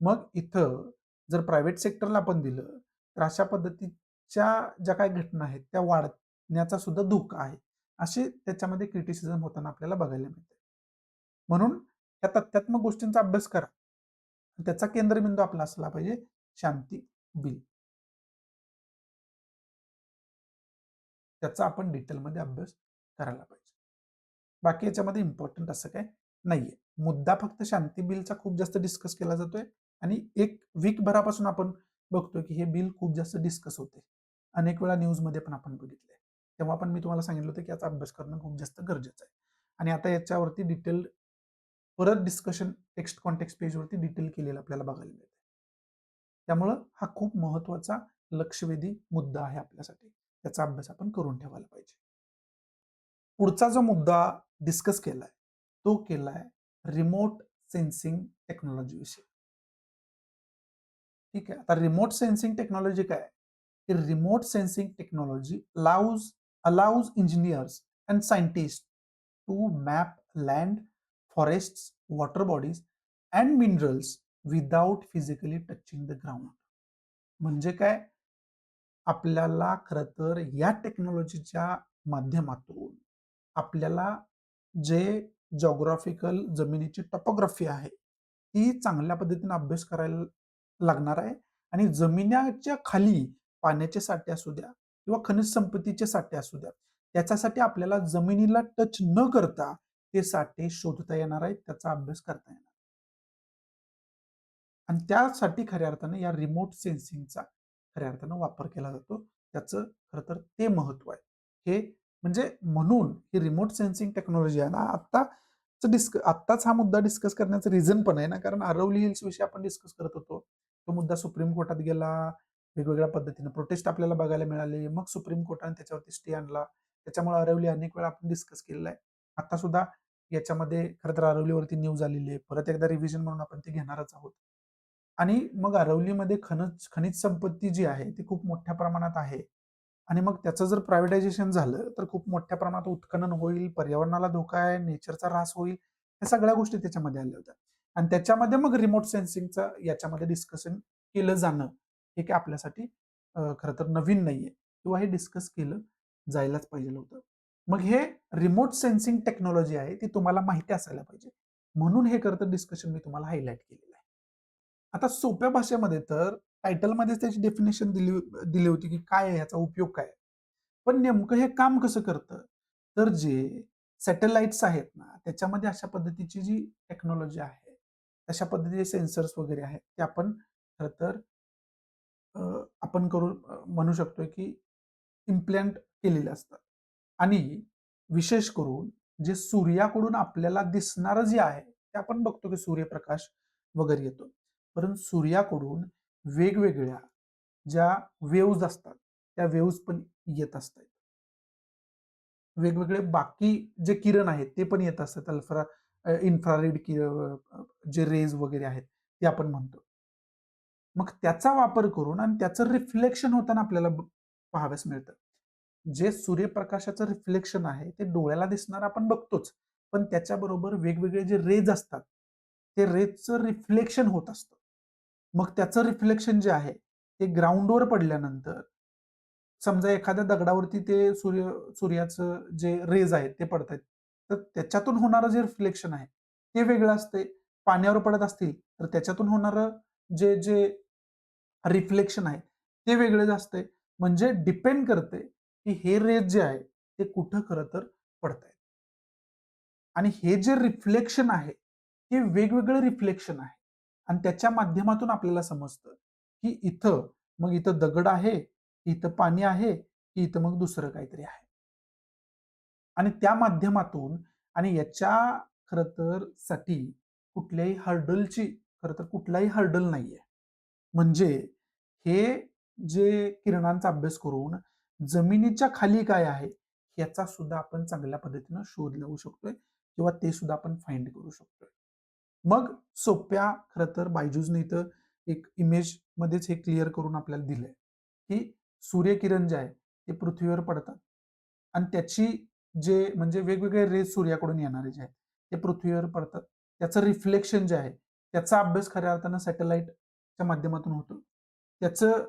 मग इथं जर प्रायव्हेट सेक्टरला आपण दिलं तर अशा पद्धतीच्या ज्या काही घटना आहेत त्या वाढण्याचा सुद्धा धोका आहे, असे त्याच्यामध्ये क्रिटिसिझम होताना आपल्याला बघायला मिळते. म्हणून त्या तथ्यात्मक गोष्टींचा अभ्यास करा. त्याचा केंद्रबिंदू आपला असला पाहिजे शांती बिल. त्याचा आपण डिटेलमध्ये अभ्यास करायला पाहिजे. बाकी याच्यामध्ये इम्पॉर्टंट असं काय नाहीये. मुद्दा फक्त शांती बिलचा खूप जास्त डिस्कस केला जातोय आणि एक वीक भरापासून आपण बघतोय की हे बिल खूप जास्त डिस्कस होते. अनेक वेळा न्यूजमध्ये पण आपण बघितलंय. तेव्हा पण मी तुम्हाला सांगितलं होतं की याचा अभ्यास करणं खूप जास्त गरजेचं आहे. आणि आता याच्यावरती डिटेल परत डिस्कशन टेक्स्ट कॉन्टेक्स्ट पेजवरती डिटेल केलेलं आपल्याला बघायला मिळतं. त्यामुळं हा खूप महत्वाचा लक्षवेधी मुद्दा आहे आपल्यासाठी. त्याचा अभ्यास आपण करून ठेवायला पाहिजे. पुढचा जो मुद्दा डिस्कस केलाय तो केलाय रिमोट सेन्सिंग टेक्नॉलॉजी विषयी. ठीक आहे. आता रिमोट सेन्सिंग टेक्नॉलॉजी काय आहे? की remote sensing technology allows engineers and scientists to map land, forests, water bodies and minerals without physically touching the ground. म्हणजे काय? आपल्याला खरं तर या टेक्नॉलॉजीच्या माध्यमातून आपल्याला जे जॉग्राफिकल जमिनीची टॉपोग्राफी आहे ती चांगल्या पद्धतीने अभ्यास करायला लागणार आहे आणि जमिनीच्या खाली पाण्याचे साठे असू द्या किंवा खनिज संपत्तीचे साठे असू द्या त्याच्यासाठी आपल्याला जमिनीला टच न करता ते साठे शोधता येणार आहेत, त्याचा अभ्यास करता येणार आणि त्यासाठी खऱ्या अर्थाने या रिमोट सेन्सिंगचा खऱ्या अर्थानं वापर केला जातो. त्याचं खरं तर ते महत्व आहे. हे म्हणजे म्हणून ही रिमोट सेन्सिंग टेक्नॉलॉजी आहे ना आत्ताच हा मुद्दा डिस्कस करण्याचं रिझन पण आहे ना, कारण आरवली हिल्स विषयी आपण डिस्कस करत होतो. तो मुद्दा सुप्रीम कोर्टात गेला, वेगवेगळ्या पद्धतीने प्रोटेस्ट आपल्याला बघायला मिळाले. मग सुप्रीम कोर्टाने त्याच्यावरती स्टे आणला. त्याच्यामुळे आरवली अनेक वेळा आपण डिस्कस केलेला आहे. आता सुद्धा याच्यामध्ये खरं तर आरवलीवरती न्यूज आलेली आहे. परत एकदा रिव्हिजन म्हणून आपण ते घेणारच आहोत. आणि मग आरवलीमध्ये खनिज संपत्ती जी आहे ती खूप मोठ्या प्रमाणात आहे आणि मग त्याचं जर प्रायव्हेटायझेशन झालं तर खूप मोठ्या प्रमाणात उत्खनन होईल, पर्यावरणाला धोका आहे, नेचरचा ऱ्हास होईल, या सगळ्या गोष्टी त्याच्यामध्ये आल्या होत्या आणि त्याच्यामध्ये मग रिमोट सेन्सिंगचं याच्यामध्ये डिस्कशन केलं जाणं हे काय आपल्यासाठी खरं तर नवीन नाहीये किंवा हे डिस्कस केलं जायलाच पाहिजे होतं. मग हे रिमोट सेन्सिंग टेक्नॉलॉजी आहे ती तुम्हाला माहिती असायला पाहिजे म्हणून हे खरं तर डिस्कशन मी तुम्हाला हायलाइट केलेलं आहे. आता सोप्या भाषेमध्ये तर टायटलमध्येच त्याची डेफिनेशन दिली होती की काय आहे ह्याचा उपयोग काय. पण नेमकं हे काम कसं करतं? तर जे सॅटेलाइट्स आहेत ना, त्याच्यामध्ये अशा पद्धतीची जी टेक्नॉलॉजी आहे, तशा पद्धतीचे सेन्सर्स वगैरे आहेत, ते आपण खरं तर अ, आपण करून म्हणू शकतोय की इम्प्लंट केलेले असतात. आणि विशेष करून जे सूर्याकडून आपल्याला दिसणारं जे आहे, ते आपण बघतो की सूर्यप्रकाश वगैरे येतो. परंतु सूर्याकडून वेगवेगळ्या ज्या वेव्हज असतात, त्या वेव्हज पण येत असतात. वेगवेगळे बाकी जे किरण आहेत, ते पण येत असतात. इन्फ्रारेड जे रेज वगैरे आहेत, ते आपण म्हणतो. मग त्याचा वापर करून आणि त्याचं रिफ्लेक्शन होताना आपल्याला पाहाव्यास मिळतं. जे सूर्यप्रकाशाचं रिफ्लेक्शन आहे ते डोळ्याला दिसणार आपण बघतोच. पण त्याच्याबरोबर वेगवेगळे जे रेज असतात, ते रेजचं रिफ्लेक्शन होत असतं. मग त्याचं रिफ्लेक्शन जे आहे, ते ग्राउंडवर पडल्यानंतर समजा एखाद्या दगडावरती ते सूर्याचं जे रेज आहेत ते पडतायत. तर त्याच्यातून होणारं जे रिफ्लेक्शन आहे, ते वेगळं असतंय. पाण्यावर पडत असतील, तर त्याच्यातून होणारं जे रिफ्लेक्शन आहे, ते वेगळंच असतंय. म्हणजे डिपेंड करते, की हे रेज जे आहे, ते कुठं खरं तर पडतायत. आणि हे जे रिफ्लेक्शन आहे, हे वेगवेगळं रिफ्लेक्शन आहे. आणि त्याच्या माध्यमातून आपल्याला समजतं, की मग इथं दगड आहे, इथं पाणी आहे, की इथं मग दुसरं काहीतरी आहे. आणि त्या माध्यमातून आणि याच्या खरं तर साठी खरं तर कुठलाही हर्डल नाहीये. म्हणजे हे जे किरणांचा अभ्यास करून जमिनीच्या खाली काय आहे याचा सुद्धा आपण चांगल्या पद्धतीनं शोध लावू शकतोय किंवा ते सुद्धा आपण फाइंड करू शकतोय. मग सोप्या खरं तर बायजूसने इथं एक इमेज मध्येच हे क्लिअर करून आपल्याला दिलंय, की सूर्यकिरण जे आहे ते पृथ्वीवर पडतात आणि त्याची जे म्हणजे वेगवेगळे रेज सूर्याकडून येणारे जे आहेत ते पृथ्वीवर पडतात. त्याचं रिफ्लेक्शन जे आहे त्याचा अभ्यास खऱ्या अर्थानं सॅटेलाइट च्या माध्यमातून होतं. त्याचं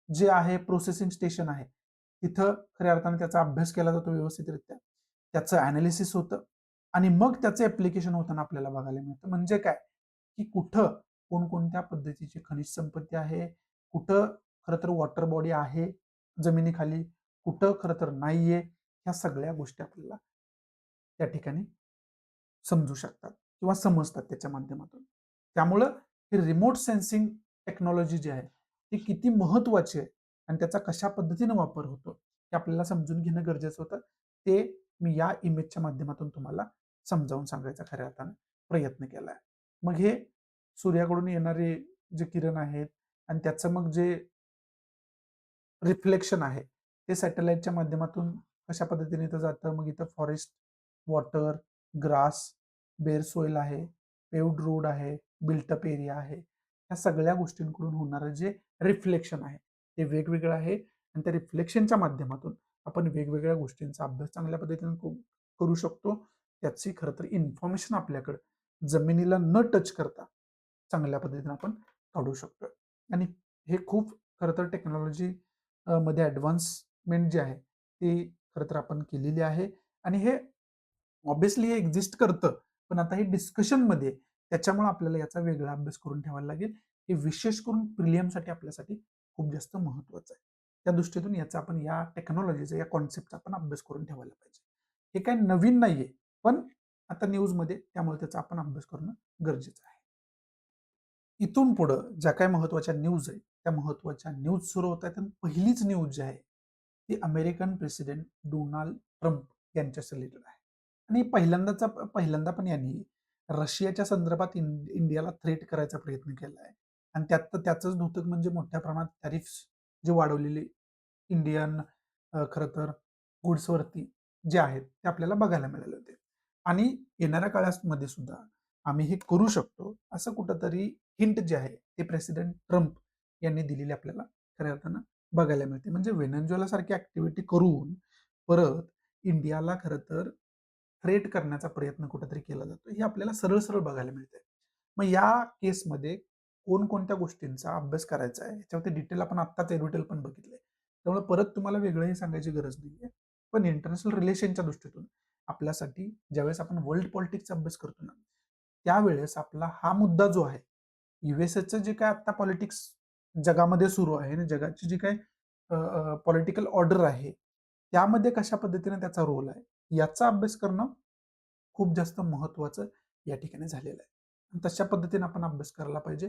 जे आहे प्रोसेसिंग स्टेशन आहे, तिथं खऱ्या अर्थाने त्याचा अभ्यास केला जातो व्यवस्थितरित्या. त्याचं ॲनालिसिस होतं आणि मग त्याचं ॲप्लिकेशन होताना आपल्याला बघायला मिळतं. म्हणजे काय, की कुठं कोणकोणत्या पद्धतीची खनिज संपत्ती आहे, कुठं खरं तर वॉटर बॉडी आहे जमिनीखाली, कुठं खरं तर नाहीये, ह्या सगळ्या गोष्टी आपल्याला त्या ठिकाणी समजू शकतात किंवा समजतात त्याच्या माध्यमातून. त्यामुळं हे रिमोट सेन्सिंग टेक्नॉलॉजी जी आहे, ती किती महत्त्वाची आहे आणि त्याचा कशा पद्धतीने वापर होतो, हे आपल्याला समजून घेणं गरजेचं होतं. ते मी या इमेजच्या माध्यमातून तुम्हाला समजावून सांगायचा खऱ्या अर्थाने प्रयत्न केला आहे. मग हे सूर्याकडून येणारे जे किरण आहेत आणि त्याचं मग जे रिफ्लेक्शन आहे, ते सॅटेलाइटच्या माध्यमातून कशा पद्धतीने इथं जातं. मग इथं फॉरेस्ट, वॉटर, ग्रास, बेर सोईल आहे, पेव्हड रोड आहे, बिल्ट अप एरिया आहे. ह्या सगळ्या गोष्टींकडून होणारं जे रिफ्लेक्शन आहे, ते वेगवेगळं आहे आणि त्या रिफ्लेक्शनच्या माध्यमातून आपण वेगवेगळ्या गोष्टींचा अभ्यास चांगल्या पद्धतीने करू शकतो. त्याची खरं तर इन्फॉर्मेशन आपल्याकडे जमिनीला न टच करता चांगल्या पद्धतीने आपण काढू शकतो. आणि हे खूप खरं तर टेक्नॉलॉजी मध्ये ॲडव्हान्समेंट जी आहे ती खरं तर आपण केलेली आहे आणि हे ऑब्व्हियसली हे एक्झिस्ट करतं. पण आता हे डिस्कशनमध्ये आहे. त्याच्यामुळे आपल्याला याचा वेगळा अभ्यास करून ठेवायला लागेल. हे विशेष करून प्रिलियमसाठी आपल्यासाठी खूप जास्त महत्त्वाचं आहे. त्या दृष्टीतून याचा आपण या टेक्नॉलॉजीचा, या कॉन्सेप्टचा आपण अभ्यास करून ठेवायला पाहिजे. हे काही नवीन नाहीये, पण आता न्यूजमध्ये त्यामुळे त्याचा आपण अभ्यास करणं गरजेचं आहे. इथून पुढं ज्या काही महत्त्वाच्या न्यूज आहेत, त्या महत्त्वाच्या न्यूज सुरू होत आहेत आणि पहिलीच न्यूज जी आहे, ती अमेरिकन प्रेसिडेंट डोनाल्ड ट्रम्प यांच्याशी रिलेटेड आहे. आणि पहिल्यांदा पण यांनी रशियाच्या संदर्भात इंडियाला थ्रेट करायचा प्रयत्न केला आहे. आणि त्यात तर त्याचंच द्योतक म्हणजे मोठ्या प्रमाणात टॅरिफ्स जे वाढवलेले इंडियन खरं तर गुड्सवरती जे आहेत, ते आपल्याला बघायला मिळाले होते. आणि येणाऱ्या काळामध्ये सुद्धा आम्ही हे करू शकतो, असं कुठंतरी हिंट जे आहे, ते प्रेसिडेंट ट्रम्प यांनी दिलेली आपल्याला खऱ्या अर्थानं बघायला मिळते. म्हणजे व्हेनेझुएला सारखी ॲक्टिव्हिटी करून परत इंडियाला खरं तर थ्रेट करण्याचा प्रयत्न कुठेतरी केला जातो. हे आपल्याला सरळ-सरळ बघायला मिळतंय. मग या केसमध्ये कोणकोणत्या गोष्टींचा अभ्यास करायचा आहे, याच्यावरती डिटेल आपण आत्ताच एडिटल पण बघितलंय. त्यामुळे परत तुम्हाला वेगळंही सांगायची गरज नाहीये. पण इंटरनॅशनल रिलेशनच्या दृष्टीतून आपल्यासाठी ज्यावेळेस आपण वर्ल्ड पॉलिटिक्सचा अभ्यास करतो ना, त्यावेळेस आपला हा मुद्दा जो आहे, यूएसएचं जे काय आता पॉलिटिक्स जगामध्ये सुरू आहे आणि जगाची जी काही पॉलिटिकल ऑर्डर आहे, त्यामध्ये कशा पद्धतीने त्याचा रोल आहे, याचा अभ्यास करणं खूप जास्त महत्त्वाचं या ठिकाणी झालेलं आहे. आणि तशा पद्धतीने आपण अभ्यास करायला पाहिजे.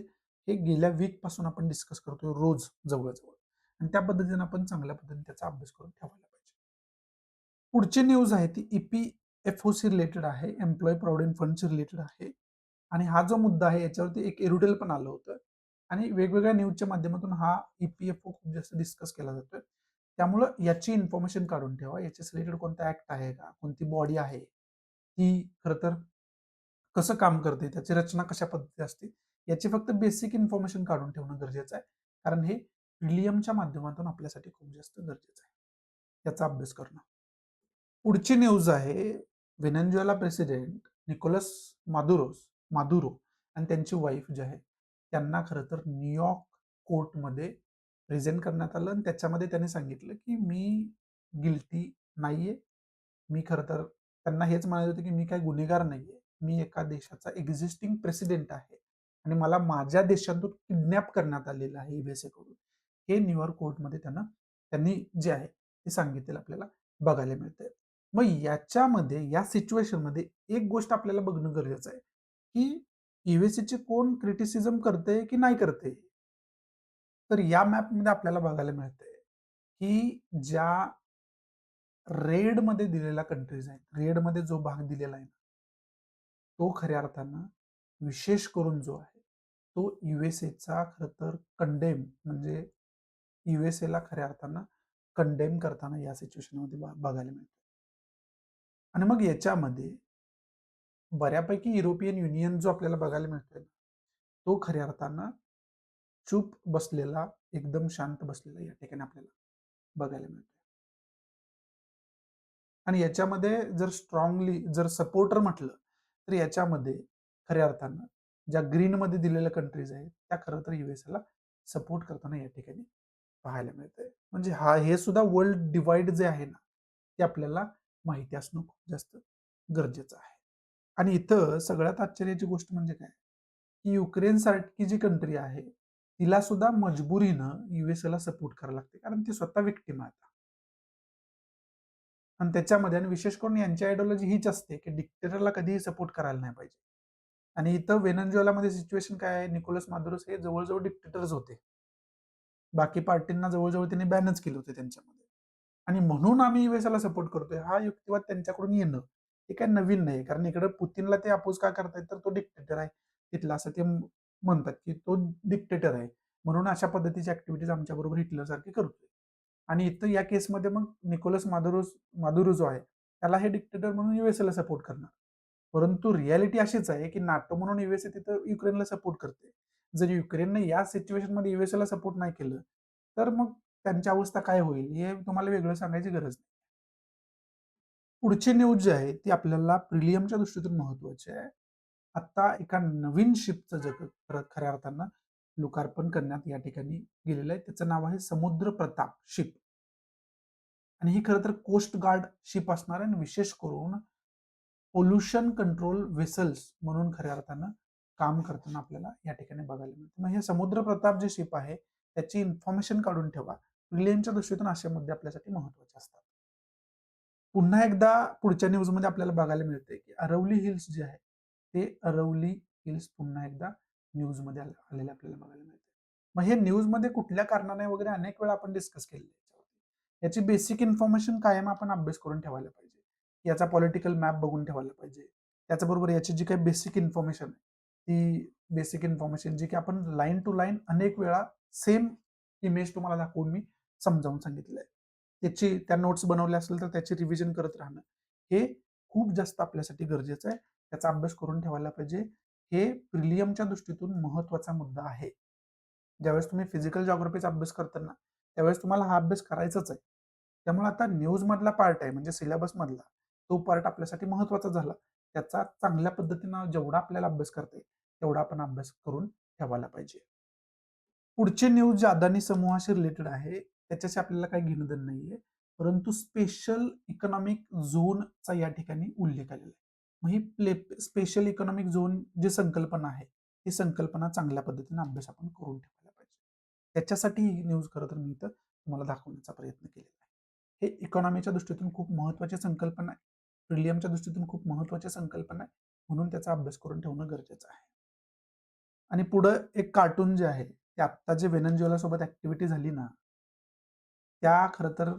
हे गेल्या वीकपासून आपण डिस्कस करतोय रोज जवळ-जवळ आणि त्या पद्धतीने आपण चांगल्या पद्धतीने त्याचा अभ्यास करून ठेवायला पाहिजे. पुढची न्यूज आहे ती ई-पी-एफ-ओशी रिलेटेड आहे, एम्प्लॉयी प्रॉव्हिडंट फंडशी रिलेटेड आहे. आणि हा जो मुद्दा आहे याच्यावरती एक एरुडेल पण आलं होतं आणि वेगवेगळ्या न्यूजच्या माध्यमातून हा ई-पी-एफ-ओ खूप जास्त डिस्कस केला जातोय. त्यामुळं याची इन्फॉर्मेशन काढून ठेवा. याच्याशी रिलेटेड कोणता ॲक्ट आहे का? कोणती बॉडी आहे? ती खरं तर कसं काम करते? त्याची रचना कशा पद्धतीची असते? याची फक्त बेसिक इन्फॉर्मेशन काढून ठेवणं गरजेचं आहे. कारण हे प्रिलियमच्या माध्यमातून आपल्यासाठी खूप जास्त गरजेचं आहे. याचा अभ्यास करणं. पुढची न्यूज आहे व्हेनेझुएला प्रेसिडेंट निकोलस मादुरो आणि त्यांची वाईफ जी आहे त्यांना खरं तर न्यूयॉर्क कोर्टमध्ये प्रेझेंट करण्यात आलं आणि त्याच्यामध्ये त्यांनी सांगितलं की मी गिल्टी नाहीये. मी खरं तर त्यांना हेच म्हणायचं होतं की मी काही गुन्हेगार नाहीये. मी एका देशाचा एक्झिस्टिंग प्रेसिडेंट आहे आणि मला माझ्या देशातून किडनॅप करण्यात आलेलं आहे युएसए कडून. हे न्यूयॉर्क कोर्टमध्ये त्यांनी जे आहे ते सांगितलेलं आपल्याला बघायला मिळतंय. मग याच्यामध्ये या सिच्युएशनमध्ये एक गोष्ट आपल्याला बघणं गरजेचं आहे, की यूएसएची कोण क्रिटिसिझम करतंय की नाही करतंय? तर या मॅपमध्ये आपल्याला बघायला मिळतंय, की ज्या रेडमध्ये दिलेल्या कंट्रीज आहेत, रेडमध्ये जो भाग दिलेला आहे, तो खऱ्या अर्थानं विशेष करून जो आहे, तो यूएसएचा खरं तर कंडेम म्हणजे यूएसएला खऱ्या अर्थानं कंडेम करताना या सिच्युएशनमध्ये बघायला मिळतं. आणि मग याच्यामध्ये बऱ्यापैकी युरोपियन युनियन जो आपल्याला बघायला मिळतोय, तो खऱ्या अर्थानं चूप बसलेला, एकदम शांत बसलेला या ठिकाणी आपल्याला बघायला मिळतोय. आणि याच्यामध्ये जर स्ट्रॉंगली जर सपोर्टर म्हटलं, तर याच्यामध्ये खऱ्या अर्थानं ज्या ग्रीनमध्ये दिलेल्या कंट्रीज आहेत त्या खरं तर युएसएला सपोर्ट करताना या ठिकाणी पाहायला मिळतंय. म्हणजे हे सुद्धा वर्ल्ड डिवाइड जे आहे ना ते आपल्याला माहिती असणं खूप जास्त गरजेचं आहे. आणि इथं सगळ्यात आश्चर्याची गोष्ट म्हणजे काय, की युक्रेन सारखी जी कंट्री आहे तिला सुद्धा मजबुरीनं युएसएला सपोर्ट करायला लागते, कारण ती स्वतः विक्टिम आहे. आणि त्याच्यामध्ये आणि विशेष करून यांची आयडिओलॉजी हीच असते की डिक्टेटरला कधीही सपोर्ट करायला नाही पाहिजे. आणि इथं व्हेनेझुएलामध्ये सिच्युएशन काय आहे, निकोलस मादुरोस हे जवळजवळ डिक्टेटर्स होते. बाकी पार्टींना जवळजवळ त्यांनी बॅनच केले होते त्यांच्यामध्ये. आणि म्हणून आम्ही युएसएला सपोर्ट करतोय हा युक्तिवाद त्यांच्याकडून येणं हे काय नवीन नाही. कारण इकडे पुतीनला ते अपोज का करतायत, तर तो डिक्टेटर आहे तिथला, असं ते म्हणतात की तो डिक्टेटर आहे, म्हणून अशा पद्धतीची ऍक्टिव्हिटीज आमच्याबरोबर हिटलर सारखे करतोय. आणि इथं या केसमध्ये मग निकोलस मादुरो जो आहे त्याला हे डिक्टेटर म्हणून युएसएला सपोर्ट करणार. परंतु रियालिटी अशीच आहे की नाटो म्हणून युएसए तिथं युक्रेनला सपोर्ट करते. जर युक्रेनने या सिच्युएशनमध्ये युएसएला सपोर्ट नाही केलं तर मग त्यांची अवस्था काय होईल हे तुम्हाला वेगळं सांगायची गरज नाही. पुढची न्यूज जी आहे ती आपल्याला प्रिलियमच्या दृष्टीतून महत्वाची आहे. आता एका नवीन शिपचं जग खऱ्या अर्थानं लोकार्पण करण्यात या ठिकाणी गेलेलं आहे. त्याचं नाव आहे समुद्र प्रताप शिप. आणि ही खरं तर कोस्ट गार्ड शिप असणार आहे आणि विशेष करून पोल्युशन कंट्रोल वेसल्स म्हणून खऱ्या अर्थानं काम करताना आपल्याला या ठिकाणी बघायला मिळतं. मग हे समुद्र प्रताप जे शिप आहे त्याची इन्फॉर्मेशन काढून ठेवा. प्रिलियमच्या दृष्टीतून असे मुद्दे आपल्यासाठी महत्वाचे असतात. पुन्हा एकदा पुढच्या न्यूजमध्ये आपल्याला बघायला मिळते की अरवली हिल्स जे आहे ते अरवली हिल्स पुन्हा एकदा न्यूजमध्ये आलेले आपल्याला बघायला मिळते. मग हे न्यूजमध्ये कुठल्या कारणाने वगैरे अनेक वेळा आपण डिस्कस केलेले. याची बेसिक इन्फॉर्मेशन कायम आपण अभ्यास करून ठेवायला पाहिजे. याचा पॉलिटिकल मॅप बघून ठेवायला पाहिजे. त्याचबरोबर याची जी काही बेसिक इन्फॉर्मेशन आहे ती बेसिक इन्फॉर्मेशन जी की आपण लाईन टू लाईन अनेक वेळा सेम इमेज तुम्हाला दाखवून मी समजावून सांगितलं आहे. त्याची त्या नोट्स बनवल्या असेल तर त्याची रिव्हिजन करत राहणं हे खूप जास्त आपल्यासाठी गरजेचं आहे. त्याचा अभ्यास करून ठेवायला पाहिजे. हे प्रिलियमच्या दृष्टीतून महत्वाचा मुद्दा आहे. ज्यावेळेस तुम्ही फिजिकल जॉग्राफीचा अभ्यास करताना त्यावेळेस तुम्हाला हा अभ्यास करायचाच आहे. त्यामुळे आता न्यूज मधला पार्ट आहे म्हणजे सिलेबस मधला तो पार्ट आपल्यासाठी महत्वाचा झाला. त्याचा चांगल्या पद्धतीनं जेवढा आपल्याला अभ्यास करता येईल तेवढा आपण अभ्यास करून ठेवायला पाहिजे. पुढचे न्यूज जे अदानी समूहाशी रिलेटेड आहे त्याच्याशी आपल्याला काही घेणं देणं नाहीये, परंतु स्पेशल इकॉनॉमिक झोनचा या ठिकाणी उल्लेख आलेला आहे. मग ही स्पेशल इकॉनॉमिक झोन जी संकल्पना आहे ही संकल्पना चांगल्या पद्धतीने अभ्यास आपण करून ठेवायला पाहिजे. त्याच्यासाठी ही न्यूज खरं तर मी इथं तुम्हाला दाखवण्याचा प्रयत्न केलेला आहे. हे इकॉनॉमीच्या दृष्टीतून खूप महत्वाची संकल्पना आहे. प्रिलियमच्या दृष्टीतून खूप महत्वाची संकल्पना आहे, म्हणून त्याचा अभ्यास करून ठेवणं गरजेचं आहे. आणि पुढं एक कार्टून जे आहे ते आत्ता जे व्हेनेझुएला सोबत ऍक्टिव्हिटी झाली ना त्या खरं तर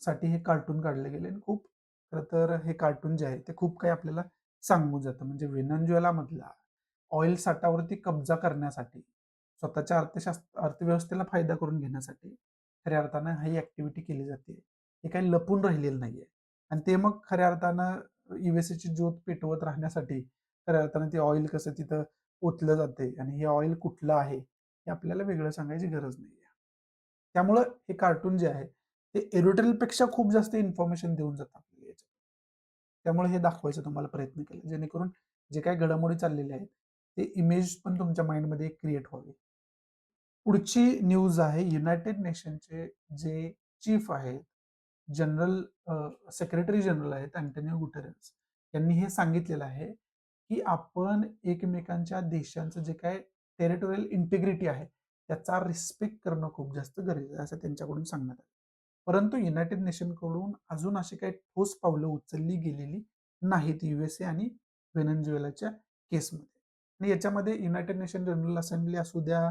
साठी हे कार्टून काढले गेले आणि खूप खरं तर हे कार्टून जे आहे ते खूप काही आपल्याला सांगून जातं. म्हणजे व्हेनेझुएला मधला ऑइल साठावरती कब्जा करण्यासाठी स्वतःच्या अर्थव्यवस्थेला फायदा करून घेण्यासाठी खऱ्या अर्थानं ही ऍक्टिव्हिटी केली जाते. हे काही लपून राहिलेलं नाहीये. आणि ते मग खऱ्या अर्थानं युएसएची ज्योत पेटवत राहण्यासाठी खऱ्या अर्थानं ते ऑइल कसं तिथं ओतलं जाते आणि हे ऑइल कुठलं आहे हे आपल्याला वेगळं सांगायची गरज नाहीये. त्यामुळं हे कार्टून जे आहे ते एडिटोरियलपेक्षा खूप जास्त इन्फॉर्मेशन देऊन जातं आपल्याला याच्यात. त्यामुळे हे दाखवायचा तुम्हाला प्रयत्न केला जेणेकरून जे काही घडामोडी चाललेल्या आहेत ते इमेज पण तुमच्या माइंडमध्ये क्रिएट व्हावी. पुढची न्यूज आहे युनायटेड नेशनचे जे चीफ आहेत, जनरल सेक्रेटरी जनरल आहेत अँटोनिओ गुटेरेस यांनी हे सांगितलेलं आहे की आपण एकमेकांच्या देशांचं जे काय टेरिटोरियल इंटिग्रिटी आहे त्याचा रिस्पेक्ट करणं खूप जास्त गरजेचं आहे असं त्यांच्याकडून सांगण्यात आलं. परंतु युनायटेड नेशनकडून अजून अशी काही ठोस पावलं उचलली गेलेली नाहीत युएसए आणि व्हेनेझुएलाच्या केसमध्ये. आणि याच्यामध्ये युनायटेड नेशन जनरल असेंब्ली असू द्या,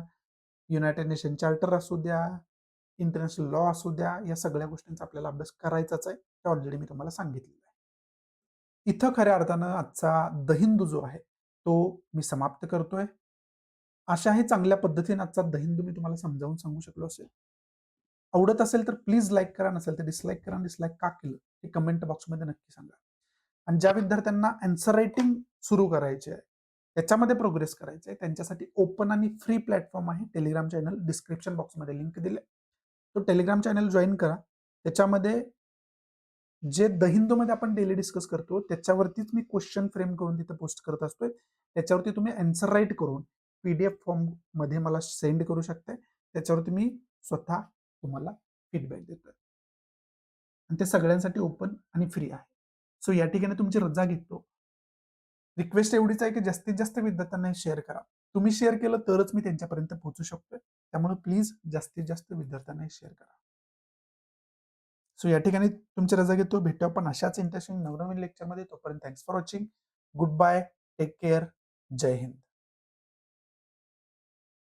युनायटेड नेशन चार्टर असू द्या, इंटरनॅशनल लॉ असू द्या, या सगळ्या गोष्टींचा आपल्याला अभ्यास करायचाच आहे. ते ऑलरेडी मी तुम्हाला सांगितलेलं आहे. इथं खऱ्या अर्थानं आजचा द हिंदू जो आहे तो मी समाप्त करतोय. अशाही चांगल्या पद्धतीने आजचा द हिंदू मी तुम्हाला समजावून सांगू शकलो असेल. आवडत असेल तर प्लीज लाईक करा, नसेल तर डिसलाईक करा. डिसलाईक का केलं हे कमेंट बॉक्समध्ये नक्की सांगा. आणि ज्या विद्यार्थ्यांना आन्सर रायटिंग सुरू करायचे आहे त्याच्यामध्ये प्रोग्रेस करायचे आहे त्यांच्यासाठी ओपन आणि फ्री प्लॅटफॉर्म आहे टेलिग्राम चॅनल. डिस्क्रिप्शन बॉक्समध्ये लिंक दिले, तो टेलिग्राम चॅनल जॉईन करा. त्याच्यामध्ये जे द हिंदूमध्ये आपण डेली डिस्कस करतो त्याच्यावरतीच मी क्वेश्चन फ्रेम करून तिथे पोस्ट करत असतोय. त्याच्यावरती तुम्ही आन्सर राईट करून PDF फॉर्म मध्ये मला सेंड करू शकताय. त्याच्यावरती मी स्वतः तुम्हाला फीडबॅक देतोय. आणि ते सगळ्यांसाठी ओपन आणि फ्री आहे. सो या ठिकाणी तुमची रजा घेतो. रिक्वेस्ट एवढीच आहे की जास्तीत जास्त विद्यार्थ्यांना शेअर करा. तुम्ही शेअर केलं तरच मी त्यांच्यापर्यंत पोहोचू शकतोय. त्यामुळे प्लीज जास्तीत जास्त विद्यार्थ्यांना शेअर करा. सो या ठिकाणी तुमची रजा घेतो. भेटू आपण अशाच इंटरेस्टिंग नवनवीन लेक्चरमध्ये. तोपर्यंत thanks for watching. Good bye. Take care. जय हिंद.